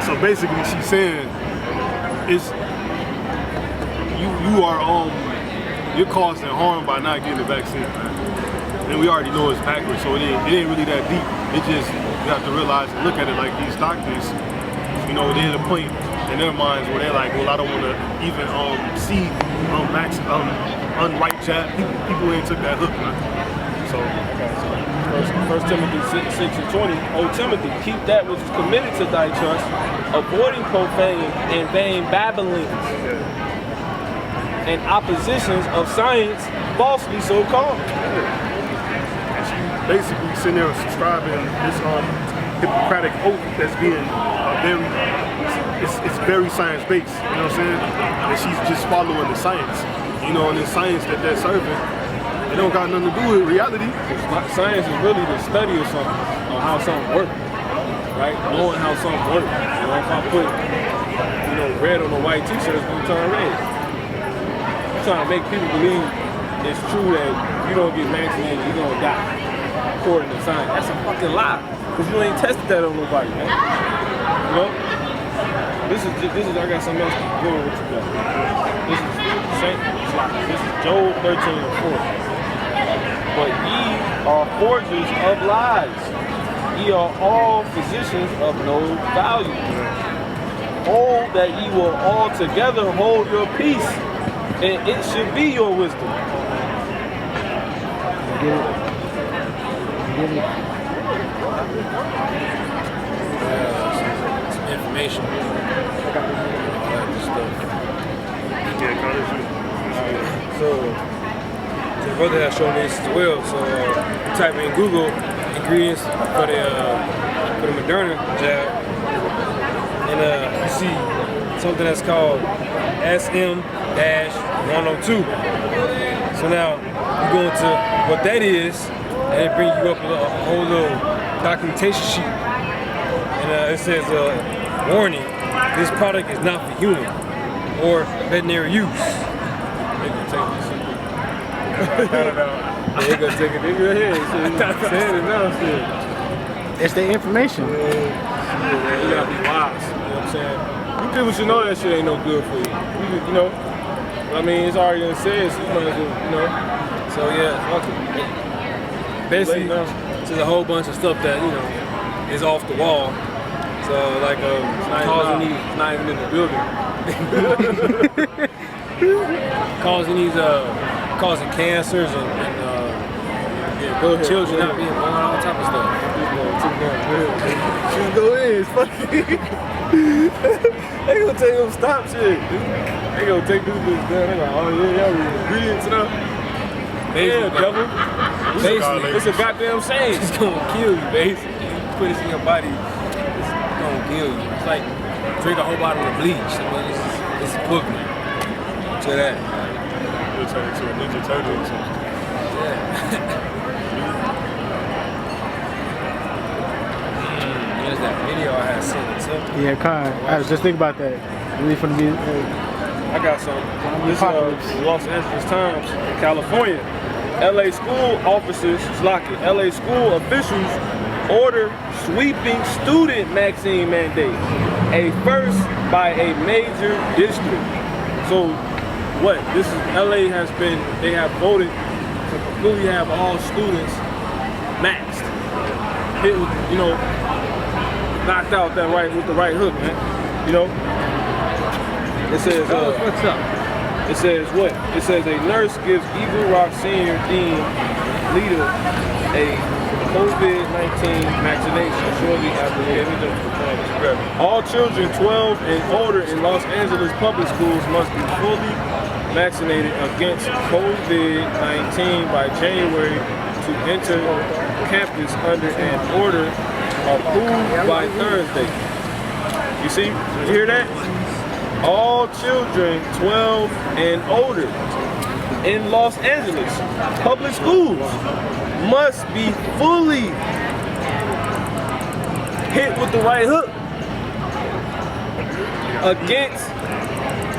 So basically she's saying it's you're causing harm by not getting the vaccine. And we already know it's backwards, so it ain't really that deep. It just, you have to realize and look at it like these doctors, you know, they're at a point in their minds where they're like, well, I don't want to even see unright jab. People ain't took that hook, man. So, First Timothy 6:20. O Timothy, keep that which is committed to thy trust, avoiding profane and vain babblings and oppositions of science, falsely so called. and she basically sitting there subscribing this Hippocratic Oath that's being it's very science-based, you know what I'm saying? And she's just following the science, you know, and the science that they're serving, it don't got nothing to do with reality. Science is really the study of something, or how something works, right? Knowing how something works. You know, if I put, red on a white t-shirt, it's gonna turn red. I'm trying to make people believe it's true that if you don't get vaccinated, you're gonna die, according to science. That's a fucking lie, because you ain't tested that on nobody, man. You know? This is I got something else to go with you guys. This is Job 13:4. But ye are forgers of lies. Ye are all physicians of no value. Hold that ye will altogether hold your peace, and it should be your wisdom. Some information. All that good stuff. Yeah, college. So, the brother has shown me this as well. So, type in Google ingredients for the Moderna jab, and you see something that's called SM-102. So now you go into what that is, and it brings you up a whole little documentation sheet, and it says, warning: this product is not for human or veterinary use. They gonna take it. They go ahead. Say it now, shit. It's the information. You gotta be wise. You know what I'm saying? You people should know that shit ain't no good for you. You know. I mean, it's already gonna say it, so you might as well, you know. So yeah, Fuck it. basically, there's a whole bunch of stuff that is off the wall. So like causing these, It's not even in the building. causing cancers and Yeah, go ahead. children not being born, all type of stuff. Keep going. Should go in, it's funny. They gonna tell him stop shit. They gonna take this bitch down. They like, oh yeah, y'all read ingredients and stuff. Yeah, devil. Basically, It's a goddamn saying. it's gonna kill you, basically. You put this in your body, it's gonna kill you. It's like drink a whole bottle of bleach. I mean, it's equivalent to that. You'll turn into a Ninja Turtle or something. There's that video I had seen too. Yeah, Khan. I was just thinking about that. Really for the I got some. This is Los Angeles Times, California. LA school officers, LA school officials order sweeping student vaccine mandate. A first by a major district. So what? This is LA has been, they have voted to completely have all students maxed. Hit with, you know, knocked out that right with the right hook, man. You know? It says, What's up? it says what? It says a nurse gives Eagle Rock Senior Dean leader a COVID-19 vaccination shortly after the all children 12 and older in Los Angeles public schools must be fully vaccinated against COVID-19 by January to enter campus under an order approved by Thursday. You see? You hear that? All children 12 and older in Los Angeles public schools must be fully hit with the right hook against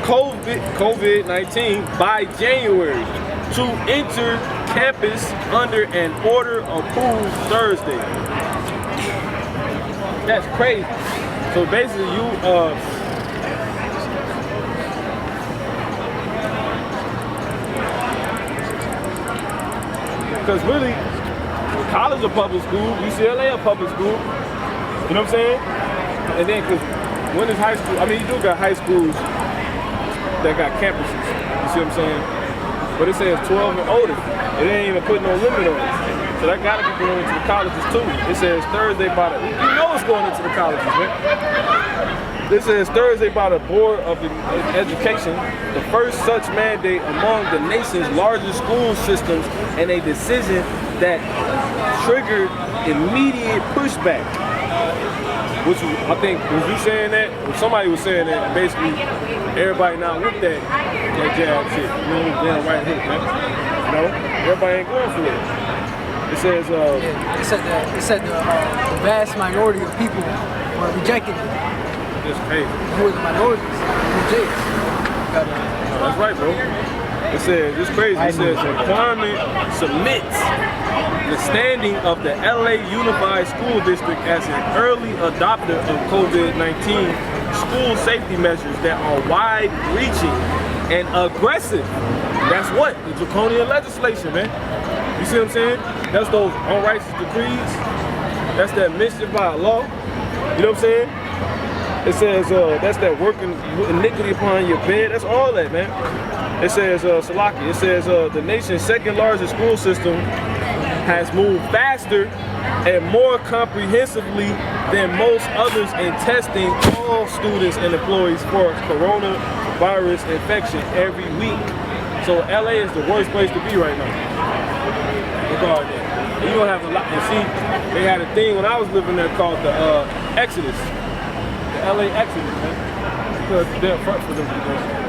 COVID-19 by January to enter campus under an order approved Thursday. That's crazy. So basically you because really, college a public school, UCLA a public school, you know what I'm saying? And then, because when is high school, I mean, you do got high schools that got campuses, you see what I'm saying? But it says 12 and older, it ain't even putting no limit on it. So that gotta be going into the colleges too. It says Thursday by the, you know it's going into the colleges, man. This says Thursday by the Board of Education, the first such mandate among the nation's largest school systems, and a decision that triggered immediate pushback. Which I think, was you saying that? Or somebody was saying that basically everybody not with that jab shit. You know, damn right hook, man. You know, everybody ain't going for it. It says, it said the vast minority of people were rejecting it. it's crazy. Who are the minorities? Rejects. That's right, bro. It says, it's crazy. It says, requirement submits the standing of the LA Unified School District as an early adopter of COVID-19 school safety measures that are wide-reaching and aggressive. That's what? The draconian legislation, man. You see what I'm saying? That's those unrighteous decrees. That's that mischief by law. You know what I'm saying? It says, that's that working iniquity upon your bed. That's all that, man. It says, Salaki, it says, the nation's second largest school system has moved faster and more comprehensively than most others in testing all students and employees for coronavirus infection every week. So LA is the worst place to be right now. Regarding that. You're gonna have a lot, and see, they had a thing when I was living there called the Exodus. The LA Exodus, man. Because the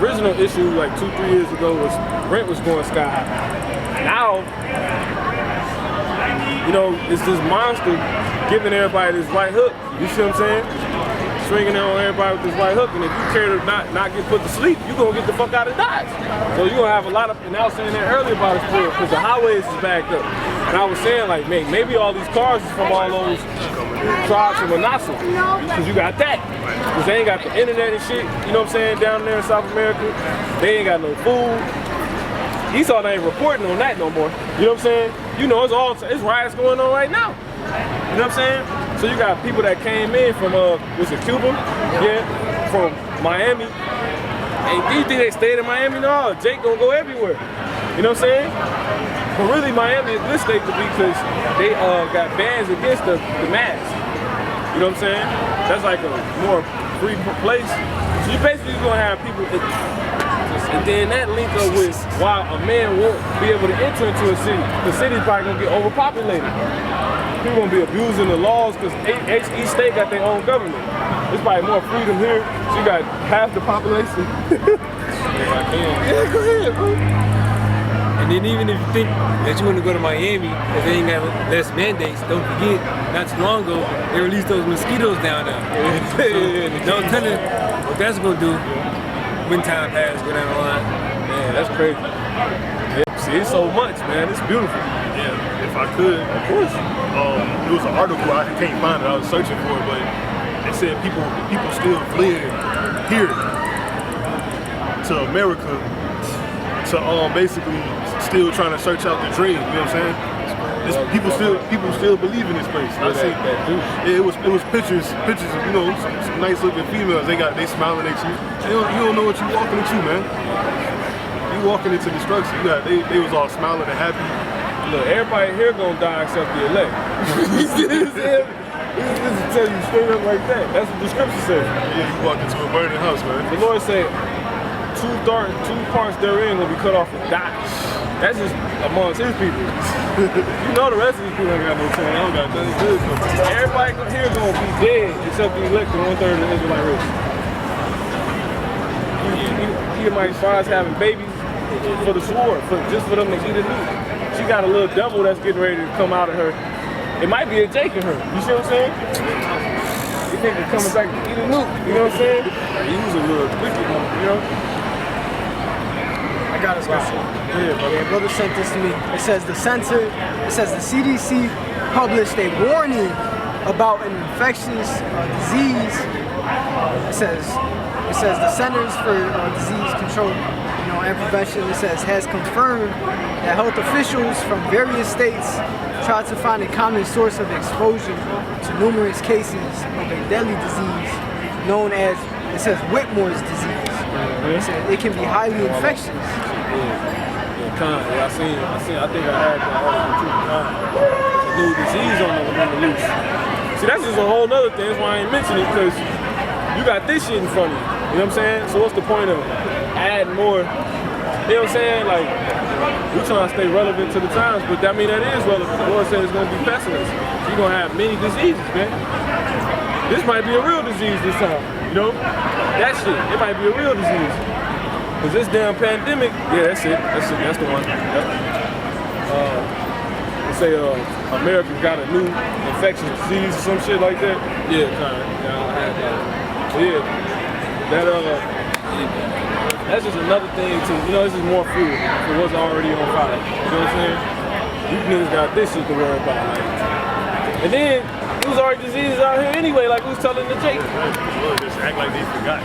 original issue like 2-3 years ago was rent was going sky high. Now, you know, it's this monster giving everybody this right hook. You see what I'm saying? Swinging on everybody with this right hook, and if you care to not get put to sleep, you're gonna get the fuck out of Dodge. So you're gonna have a lot of, and I was saying that earlier about it, because the highways is backed up. And I was saying like, man, maybe all these cars is from all those tribes from Manasseh, because you got that. Because they ain't got the internet and shit, you know what I'm saying, down there in South America. They ain't got no food. Esau ain't reporting on that no more. You know what I'm saying? You know, it's riots going on right now. You know what I'm saying? So you got people that came in from, was it Cuba? Yeah, from Miami. And do you think they stayed in Miami? No, Jake gonna go everywhere. You know what I'm saying? But really Miami is a good state to be because they got bans against the mask. You know what I'm saying? That's like a more free place. So you basically gonna have people, and then that link up with why a man won't be able to enter into a city. The city's probably gonna get overpopulated. People gonna be abusing the laws because each state got their own government. There's probably more freedom here. So you got half the population. Yeah, go ahead, bro. And then even if you think that you want to go to Miami, if they ain't got less mandates, don't forget, not too long ago, they released those mosquitoes down there. So, don't tell them what that's going to do when time passes, go down the line. Man, that's crazy. Yeah, see, it's so much, man. It's beautiful. Yeah, if I could, of course. It was an article, I can't find it, I was searching for it, but it said people still fled here to America to basically still trying to search out the dream, you know what I'm saying? People still believe in this place. I see that. Yeah, it was pictures of, you know, some nice looking females. They smiling at you. You don't know what you walking into, man. You walking into destruction. They was all smiling and happy. Look, everybody here gonna die except the elect. You see what I'm saying? This is tell you straight up like that. That's what the scripture says. Yeah, you walk into a burning house, man. The Lord said, two parts therein will be cut off and die. That's just amongst his people. You know the rest of these people ain't got no chance. I don't got nothing good for them. Everybody here gonna be dead except the elect and 1/3 of the Israelite race. You might find having babies for the sword, just for them to eat a meat. She got a little devil that's getting ready to come out of her. It might be a Jake in her. You see what I'm saying? You think they're coming back to eat a nuke. You know what I'm saying? He was a little wicked one, you know? I got a question. Yeah, brother sent this to me. It says the CDC published a warning about an infectious disease. It says the Centers for Disease Control, and Prevention. It says has confirmed that health officials from various states tried to find a common source of exposure to numerous cases of a deadly disease known as, it says, Whitmore's disease. It says it can be highly infectious. I think I had that article too. A new disease on the loose. See, that's just a whole nother thing. That's why I ain't mentioning it, because you got this shit in front of you. You know what I'm saying? So what's the point of adding more? You know what I'm saying? Like, we trying to stay relevant to the times, but that mean that is relevant. The Lord said it's gonna be pestilence. You're gonna have many diseases, man. This might be a real disease this time. You know? That shit, it might be a real disease. Cause this damn pandemic, yeah, that's it. That's the one. Yep. They say America got a new infectious disease or some shit like that. Yeah, kind of. Yeah, I had that. Yeah, that's just another thing to, this is more fuel for what's already on fire. You know what I'm saying? You niggas got this shit to worry about. Like. And then, it was already diseases out here anyway, like we was telling the Jake. Just act like they forgot.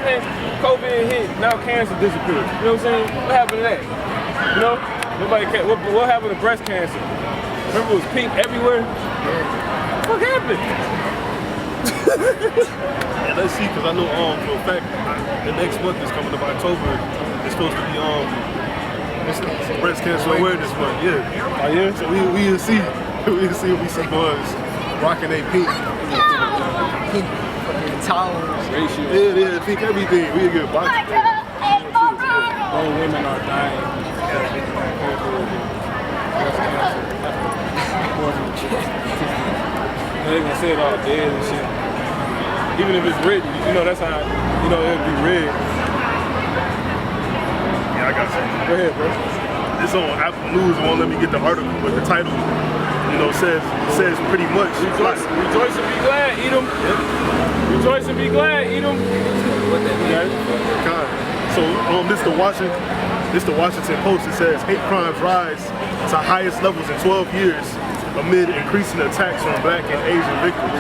Man, COVID hit, now cancer disappeared. You know what I'm saying? What happened to that? You know? Nobody cared. What happened to breast cancer? Remember it was pink everywhere? What happened? Yeah, let's see, because I know for a fact the next month is coming up, October. It's supposed to be it's breast cancer awareness month. Yeah. Oh yeah? So we'll see. We'll see if we see boys rocking a pink. Pink fucking towels. Ratio. Yeah, pink everything. We'll get boxed. All women are dying. They gonna say it all dead and shit. Even if it's written, that's how, it'll be read. Yeah, I got something. Go ahead, bro. It's on Apple News. It won't let me get the article, but the title, says pretty much. Rejoice and be glad, Edom. Yep. Rejoice and be glad, Edom. So this is the Washington Post. It says hate crimes rise to highest levels in 12 years amid increasing attacks on Black and Asian victims.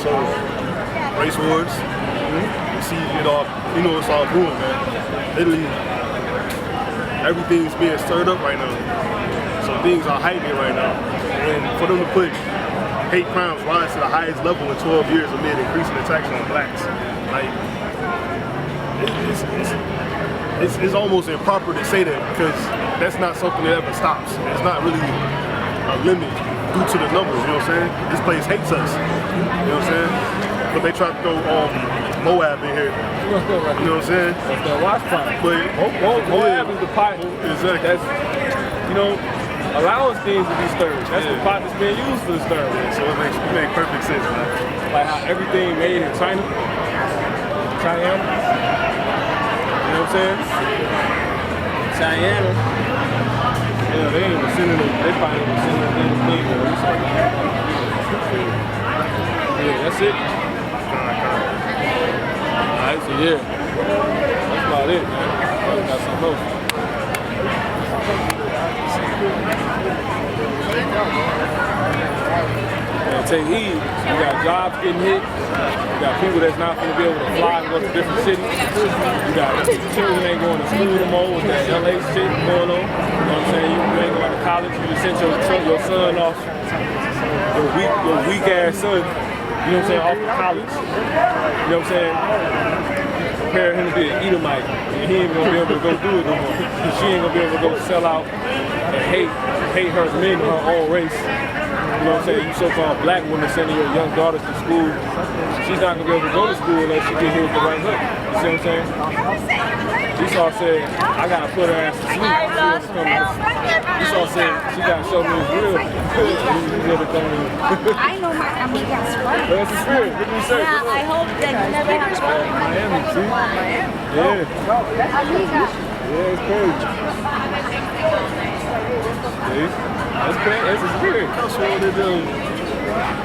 So race wars. You see it all. It's all brewing, man. Literally, everything's being stirred up right now. So things are heightening right now. And for them to put hate crimes rise to the highest level in 12 years amid increasing attacks on blacks, like it's almost improper to say that, because that's not something that ever stops. It's not really a limit. due to the numbers, you know what I'm saying? This place hates us, you know what I'm saying? But they try to throw Moab in here, you know what I'm saying? That's that watch party. But Moab is the pot. Exactly. That's, you know, allowing things to be stirred. That's the pot that's being used for the stir. So it makes perfect sense, man. Like how everything made in China. China. You know what I'm saying? China. Yeah, they ain't even sending it. They probably ain't even sending it in the thing. Yeah, that's it. Alright, so yeah. That's about it, man. I got something else. And take heed. You got jobs getting hit. You got people that's not going to be able to fly and go to different cities. You got children ain't going to school no more with that LA shit going on. You know what I'm saying? You ain't going to college. You just sent your son off, your weak ass son, you know what I'm saying, off to college. You know what I'm saying? Prepare him to be an Edomite. And he ain't going to be able to go do it no more. She ain't going to be able to go sell out and hate her men of her own race. You know what I'm saying? You so-called black women sending your young daughters to school. She's not going to be able to go to school unless she get hit with the right hook. You see what I'm saying? Esau said, I got to put her ass to sleep. Esau said, she got to show me it's real. I know my gas right. That's the spirit. What do you say? Yeah, I hope that you never have trouble. Miami, see? Yeah. Yeah, it's crazy. See? That's crazy. That's the spirit. That's what they do.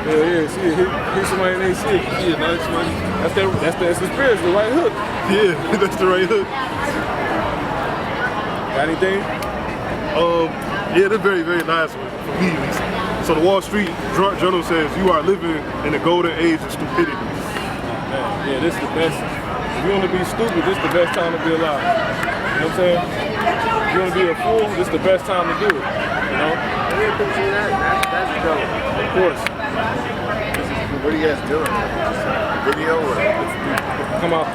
Yeah, see, hit somebody and they sick. Yeah, no, that's the spirit, it's the right hook. Yeah, that's the right hook. Got anything? Yeah, that's very, very nice one, for me at least. So the Wall Street Journal says you are living in the golden age of stupidity. Man, yeah, this is the best. If you want to be stupid, this is the best time to be alive. You know what I'm saying? If you want to be a fool, this is the best time to do it. You know? That's dope. Of course. What are you guys doing? Video or? Come out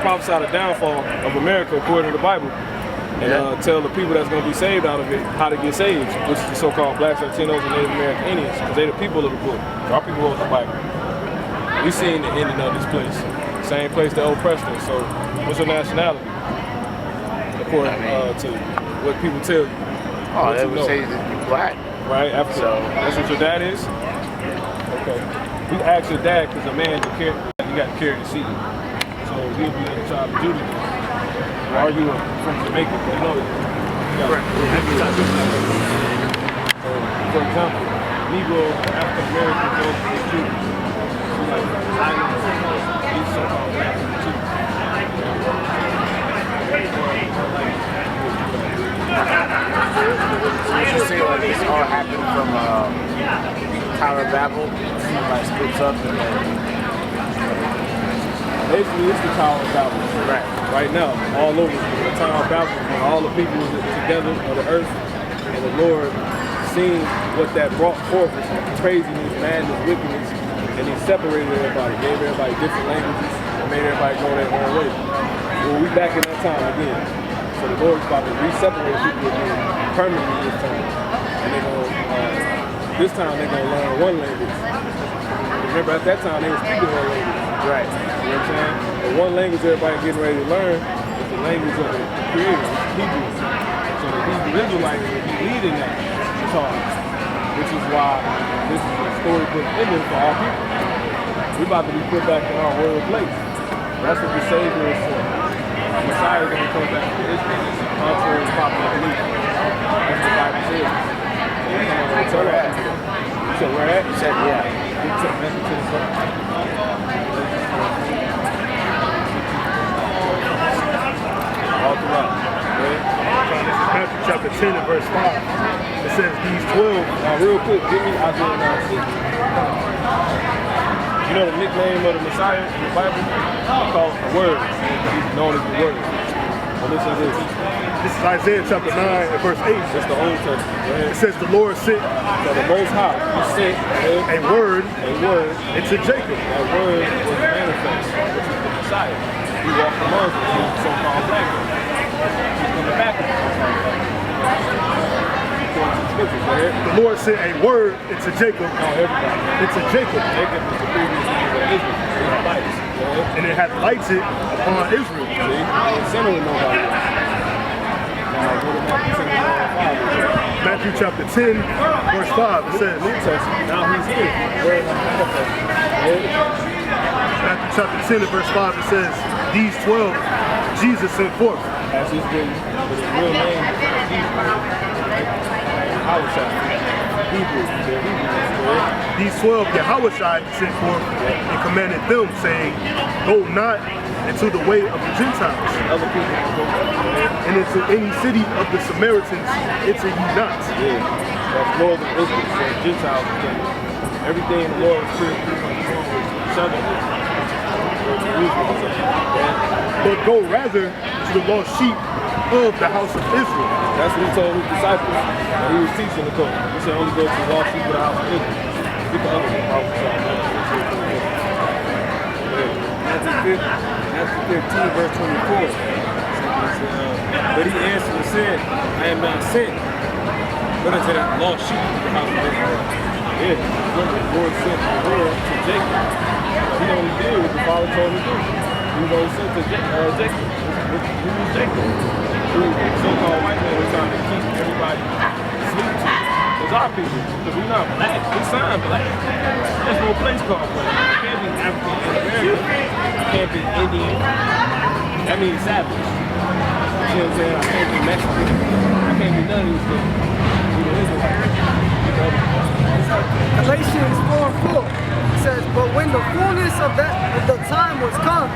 prophesy the downfall of America according to the Bible. And tell the people that's going to be saved out of it how to get saved, which is the so-called blacks, Latinos, and Native American Indians, because they're the people of the book. Our people wrote the Bible. We seen the ending of this place. Same place that oppressed us. So, what's your nationality? According to what people tell you. Oh, they would say that you're black. Right, after that's what your dad is? Okay. We asked your dad because a man, you got to carry the seed. So, he'll be in the tribe of Judah. Are you from Jamaica? You know that. So, for example, Negro, African American folks, and Cubans. So like islands, these so-called black people too. So you should say like this all happened from Tower of Babel. Somebody splits up and then basically it's the Tower of Babel. Right now, all over the Tower of Babel, when all the people together of the earth, and the Lord seen what that brought forth was craziness, madness, wickedness, and he separated everybody, gave everybody different languages, and made everybody go their own way. Well, we back in that time again. So the Lord's about to re-separate people again permanently this time. And they're gonna, this time they're gonna learn one language. Remember at that time they were speaking one language. Right. You know what I'm saying? The one language everybody getting ready to learn is the language of the Creator, Hebrew. So the Hebrew Israelites will be leading that charge, which is why this is a storybook ending for our people. We're about to be put back in our royal place. That's what the Savior is for. The Messiah is going to come back to his place, contrary to popular belief. That's what the Bible says. So you come on and tell that. You said where at? you said yeah. You took message to the front. All throughout. This is Matthew chapter 10 and verse 5. It says these 12. Now real quick, give me Isaiah 9:6. You know the nickname of the Messiah in the Bible? It's called the Word. He's known as the Word. Well, listen to this. This is Isaiah chapter 9 and verse 8. It's the Old Testament. It says the Lord sent So the Most High, He sent a word into Jacob. That word was manifest, which is the Messiah. He walked among us, he was so-called black man. He's coming back. According to scriptures. Go ahead. The Lord sent a word into Jacob. No, everybody. Into Jacob. Jacob is the previous name of Israel. It's lights. Go ahead. And it hath lighted upon Israel. See? I ain't sinning with nobody. Now, go to Matthew chapter 5. Matthew chapter 10, verse 5, it says, New Testament. Now he's here. Where am I? Matthew chapter 10 and verse 5, it says, these 12 Jesus sent forth. As he's been with his real name, Jesus. Yahushua. Hebrew. These 12 Yahushua sent forth and commanded them, saying, go not into the way of the Gentiles, Other people can go. and into any city of the Samaritans enter ye not. Yeah. That's northern Israel. So Gentiles can. Everything the Lord is created southern Israel. But go rather to the lost sheep of the house of Israel. That's what he told his disciples when he was teaching the Torah. He said only go to the lost sheep of the house of Israel. Get the other one, Matthew 15, verse 24. But he answered and said, I am not sent, but unto the lost sheep of the house of Israel. Yeah, remember the Lord sent the word to Jacob. He only did what the Father told him to do. He was only sent to Jacob. Who was Jacob? Who the so-called white man was trying to keep everybody asleep to. It's our people, because we're not black. We sign black. There's no place called black. It can't be African American. It can't be Indian. That means savage. You know what I'm saying? I can't be Mexican. I can't be none of these things. We the Israelites. Galatians 4:4 says, but when the fullness of the time was come,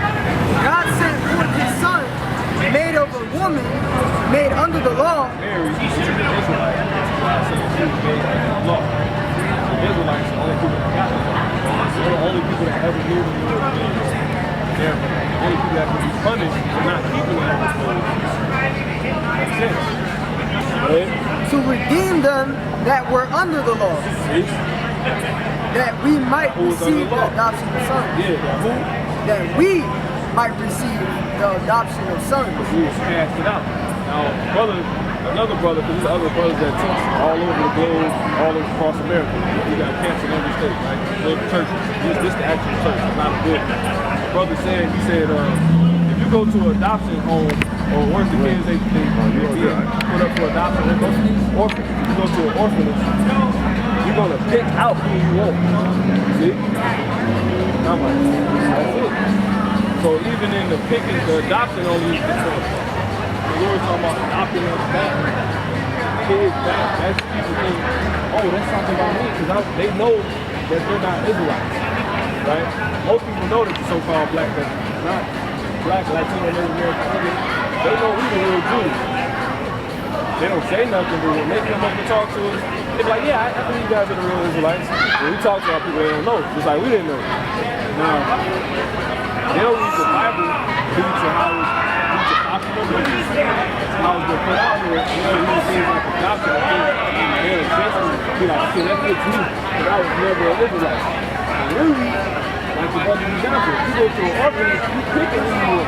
God sent forth his son, made of a woman, made under the law. Mary, she's an Israelite. That's why I say she was made under the law. The Israelites are the only people that got the law. They're the only people that ever knew the Lord of Jesus. They're the only people that could be punished for not keeping the law of Moses. Makes sense. Right? To redeem them that were under the law, See? that we might Who was under receive the the law? adoption of sons. Yeah, who? That we might receive the adoption of sons. He was cast it out. Now, another brother, because there's other brothers that teach all over the globe, all across America. You got camps in every state, right? Little churches. This the actual church, it's not a building. The brother said, he said, if you go to an adoption home, or once the kids they being put up for adoption, they go to orphans. You go to an orphanage, you're gonna pick out who you want. See? I'm like, that's it. So even in the picking, the adoption only is different. The Lord talking about adopting us back, kids back. That's people think, oh, that's something about me, because they know that they're not Israelites, right? Most people know that the so-called black, but not black, Latino, Native American. They know we the real Jews. They don't say nothing, but when they come up and talk to us, they're like, yeah, I believe you guys are the real Israelites. When we talk to our people, they don't know. Just like we didn't know. Now, they'll read the Bible due to how it's optional, how it's been put out here. You know, these things like adoption, they'll essentially be like, okay, that fits me, but I was never an Israelite. And really, like the brother you got there, you go to an orphanage, you pick it who you want.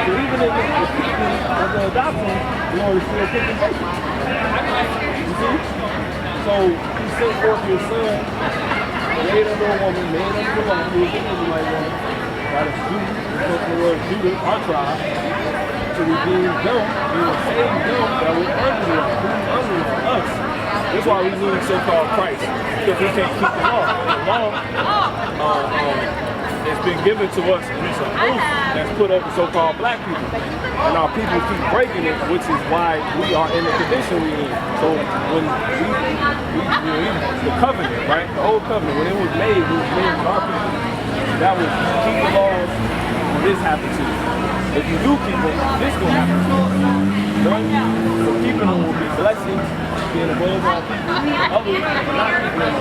So even if it's the picking of the adoption, you know, it's still picking baby. You see? So he sent forth his son, made under a woman, made under the law, who was an Israelite woman, by the Jews, the word Judah, our tribe, to redeem them, and save them that were under the law. Who's under the law? Us. That's why we need so-called Christ, because we can't keep the law. The law it's been given to us, and it's an oath that's put over so-called black people. And our people keep breaking it, which is why we are in the condition we're in. So when the covenant, right? The old covenant, when it was made with our people. That was keep the laws, this happened to you. If you do keep them, this will happen to you. Right? So keeping them will be blessings, being above all people. Others not keeping them,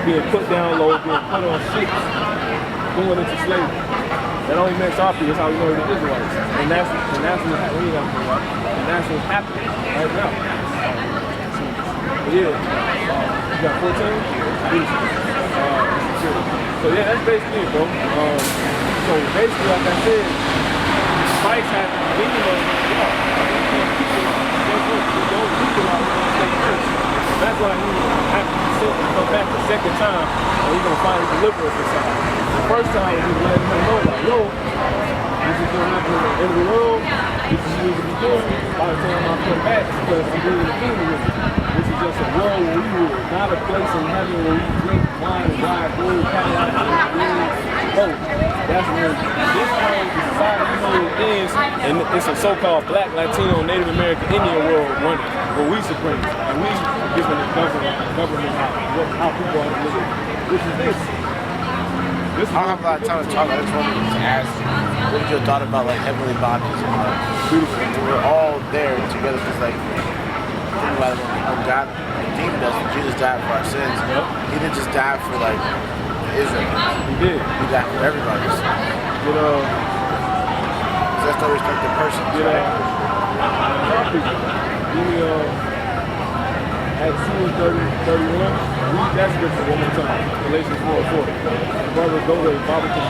being put down low, being put on ships, going into slavery. That only makes our people. That's how we know the Israelites. And that's what's happening. And that's what's happening right now. Yeah. You got 14? So yeah, that's basically it, bro. So basically, like I said, Christ had the beginning of the law. That's why he second time, and he's gonna finally deliver us this time. The first time was just letting him know, like, yo, this is gonna happen at the end of the world. This is what we're doing. By the time I come back, because I'm doing the kingdom with you. This is just a world where we rule, not a place in heaven where we drink wine and ride gold, Cadillac, and boat. That's where this whole society, you know, ends, and it's a so-called Black, Latino, Native American, Indian world running, where we supreme, and we giving the government how people are living. This is this. I don't have a lot of time to talk. I just wanted to ask, what was your thought about like heavenly bodies and like beautiful? We're all there together because like think about it, when God redeemed us, when Jesus died for our sins. Yep. He didn't just die for like Israel. He did. He died for everybody. You know, So that's no respected person. you know, Acts 2:31. Read that scripture one more time. Galatians 4:4. Brother, go to Bible to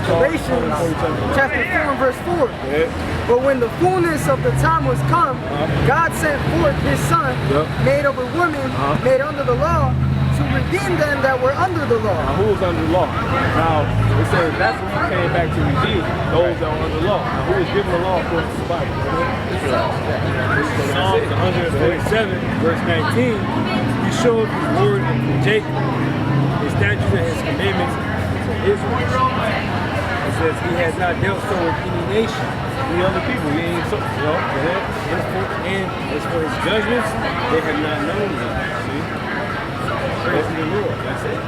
Galatians chapter 4 and verse 4. Yeah. But when the fullness of the time was come, God sent forth his son, made of a woman, made under the law, to redeem them that were under the law. Now, who was under the law? Now, it says that's when he came back to redeem those that were under the law. Now, who was given the law according to the Bible? Psalm 147, verse 19, he showed his word unto Jacob, his statutes and his commandments to Israel. It says he has not dealt so with any nation. The other people, he ain't so, you know, And as for his judgments, they have not known them. see? Praise the Lord, that's it.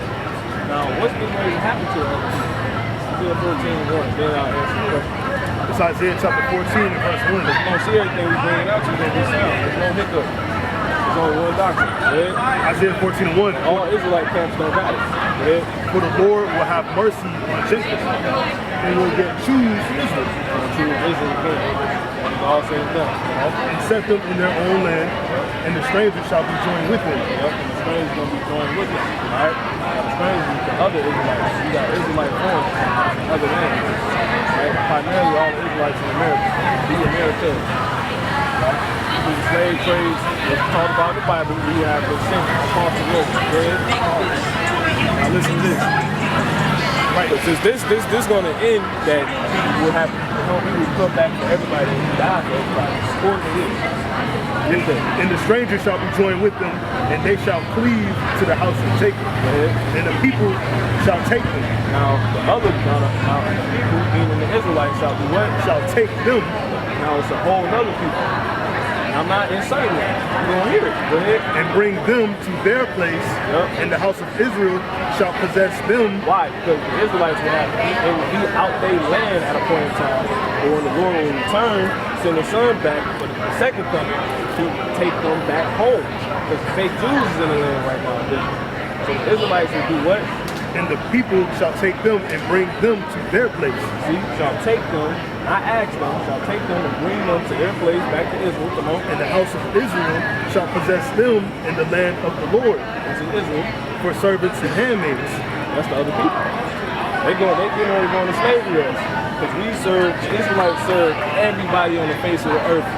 Now, what's getting ready to happen to other people? Isaiah 14:1, then I'll answer the question. It's Isaiah chapter 14 and verse 1. You don't see everything we bring out, you're going to be sound. There's no hiccup. There's only one doctrine. Yeah? Isaiah 14 and 1. All Israelite camps don't got it. Yeah? For the Lord will have mercy on Jacob and will yet choose Israel True Israel again. It's all said and done. and set them in their own land, and the stranger shall be joined with them. Yep, and the strangers going to be joined with them. Alright? Now, the strangers is the other Israelites. You got Israelite forms in other lands. Right? Primarily all the Israelites in America. The Americans. Right? Through the slave trades, let's talk about in the Bible. We have the same across the world. Go ahead. Now listen to this. Right, since this going to end, that we will have, we will come back for everybody and die for everybody. According to this. And the stranger shall be joined with them, and they shall cleave to the house of Jacob, and the people shall take them. Now the other people, meaning the Israelites, shall be what? Shall take them. Now it's a whole nother people. And I'm not inciting that. You're gonna hear it. Go ahead. And bring them to their place, and the house of Israel shall possess them. Why? Because the Israelites would be out their land at a point in time. But when the Lord will return, send the son back for the second coming to take them back home. Because the fake Jews is in the land right now. So the Israelites will do what? And the people shall take them and bring them to their place. See, shall take them, I asked them, shall take them and bring them to their place back to Israel. Come on. And the house of Israel shall possess them in the land of the Lord. That's in Israel. For servants and handmaids. That's the other people. They getting ready to go into slavery us. Because we serve, the Israelites serve everybody on the face of the earth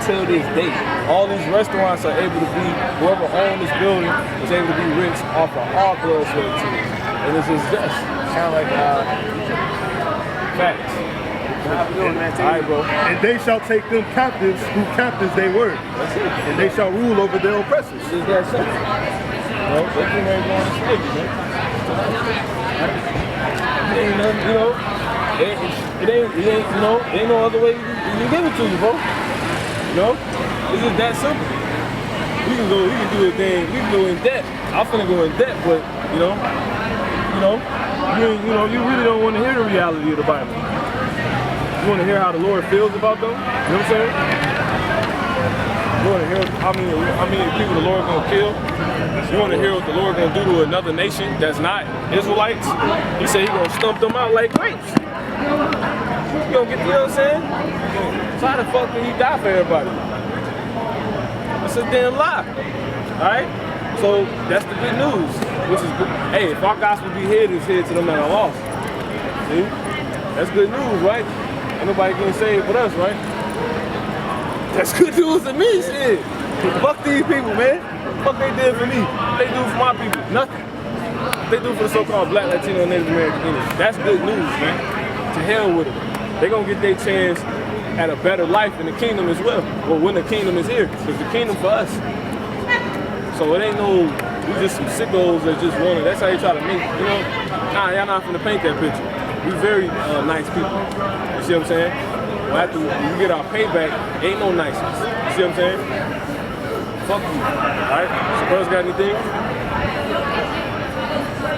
till this day. All these restaurants are able to be, whoever owns this building is able to be rich off of our blood, sweat, and tears. And this is just Sound like facts. Alright, bro. And they shall take them captives who captives they were. That's it. And they shall rule over their oppressors. It's that simple. You know, they getting ready to go into slavery, man. It ain't nothing, you know. It ain't, you know, there ain't no other way you give it to you, bro. You know? It's just that simple. We can do a thing, we can go in debt. I'm finna go in debt, but you really don't want to hear the reality of the Bible. You want to hear how the Lord feels about them? You know what I'm saying? You want to hear how many people the Lord gonna kill? You want to hear what the Lord gonna do to another nation that's not Israelites? He said he gonna stump them out like grapes. You gonna get, you know what I'm saying? So how the fuck did he die for everybody? It's a damn lie. Alright? So that's the good news. Which is good. Hey, if our gospel be here, it's here to them that are lost. See? That's good news, right? Ain't nobody getting saved but us, right? That's good news to me, shit. Fuck these people, man. Fuck they did for me. What they do for my people? Nothing. they do for the so-called Black, Latino, and Native American Indians, that's good news, man. To hell with it. They're gonna get their chance at a better life in the kingdom as well. Well, when the kingdom is here, because the kingdom for us. So it ain't no, we just some sickos that just wanna, that's how you try to make, you know? Nah, y'all not finna paint that picture. We very nice people. You see what I'm saying? Well, after we get our payback, ain't no niceness. You see what I'm saying? Fuck you. Alright? So brothers got anything?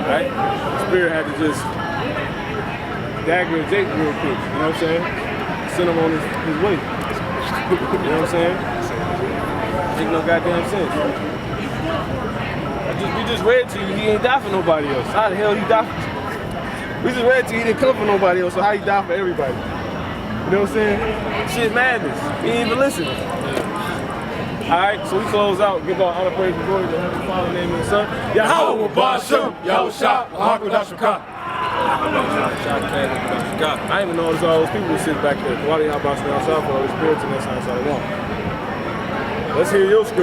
Right? Spirit had to just dagger and Jake real quick. You know what I'm saying? Send him on his way. You know what I'm saying? Make no goddamn sense. We just read to you, he ain't die for nobody else. How the hell he die for? We just read to you, he didn't come for nobody else, so how he die for everybody? You know what I'm saying? Shit madness. He ain't even listen. Alright, so we close out, give our honor, praise, and glory to the Heavenly Father, name of the Son. Yahweh Basham, Yahweh Shah, Ahakwadashaka. I didn't even notice all those people who sit back there. Why do y'all bounce outside for all the spirits and that's how I want? Let's hear your scripture.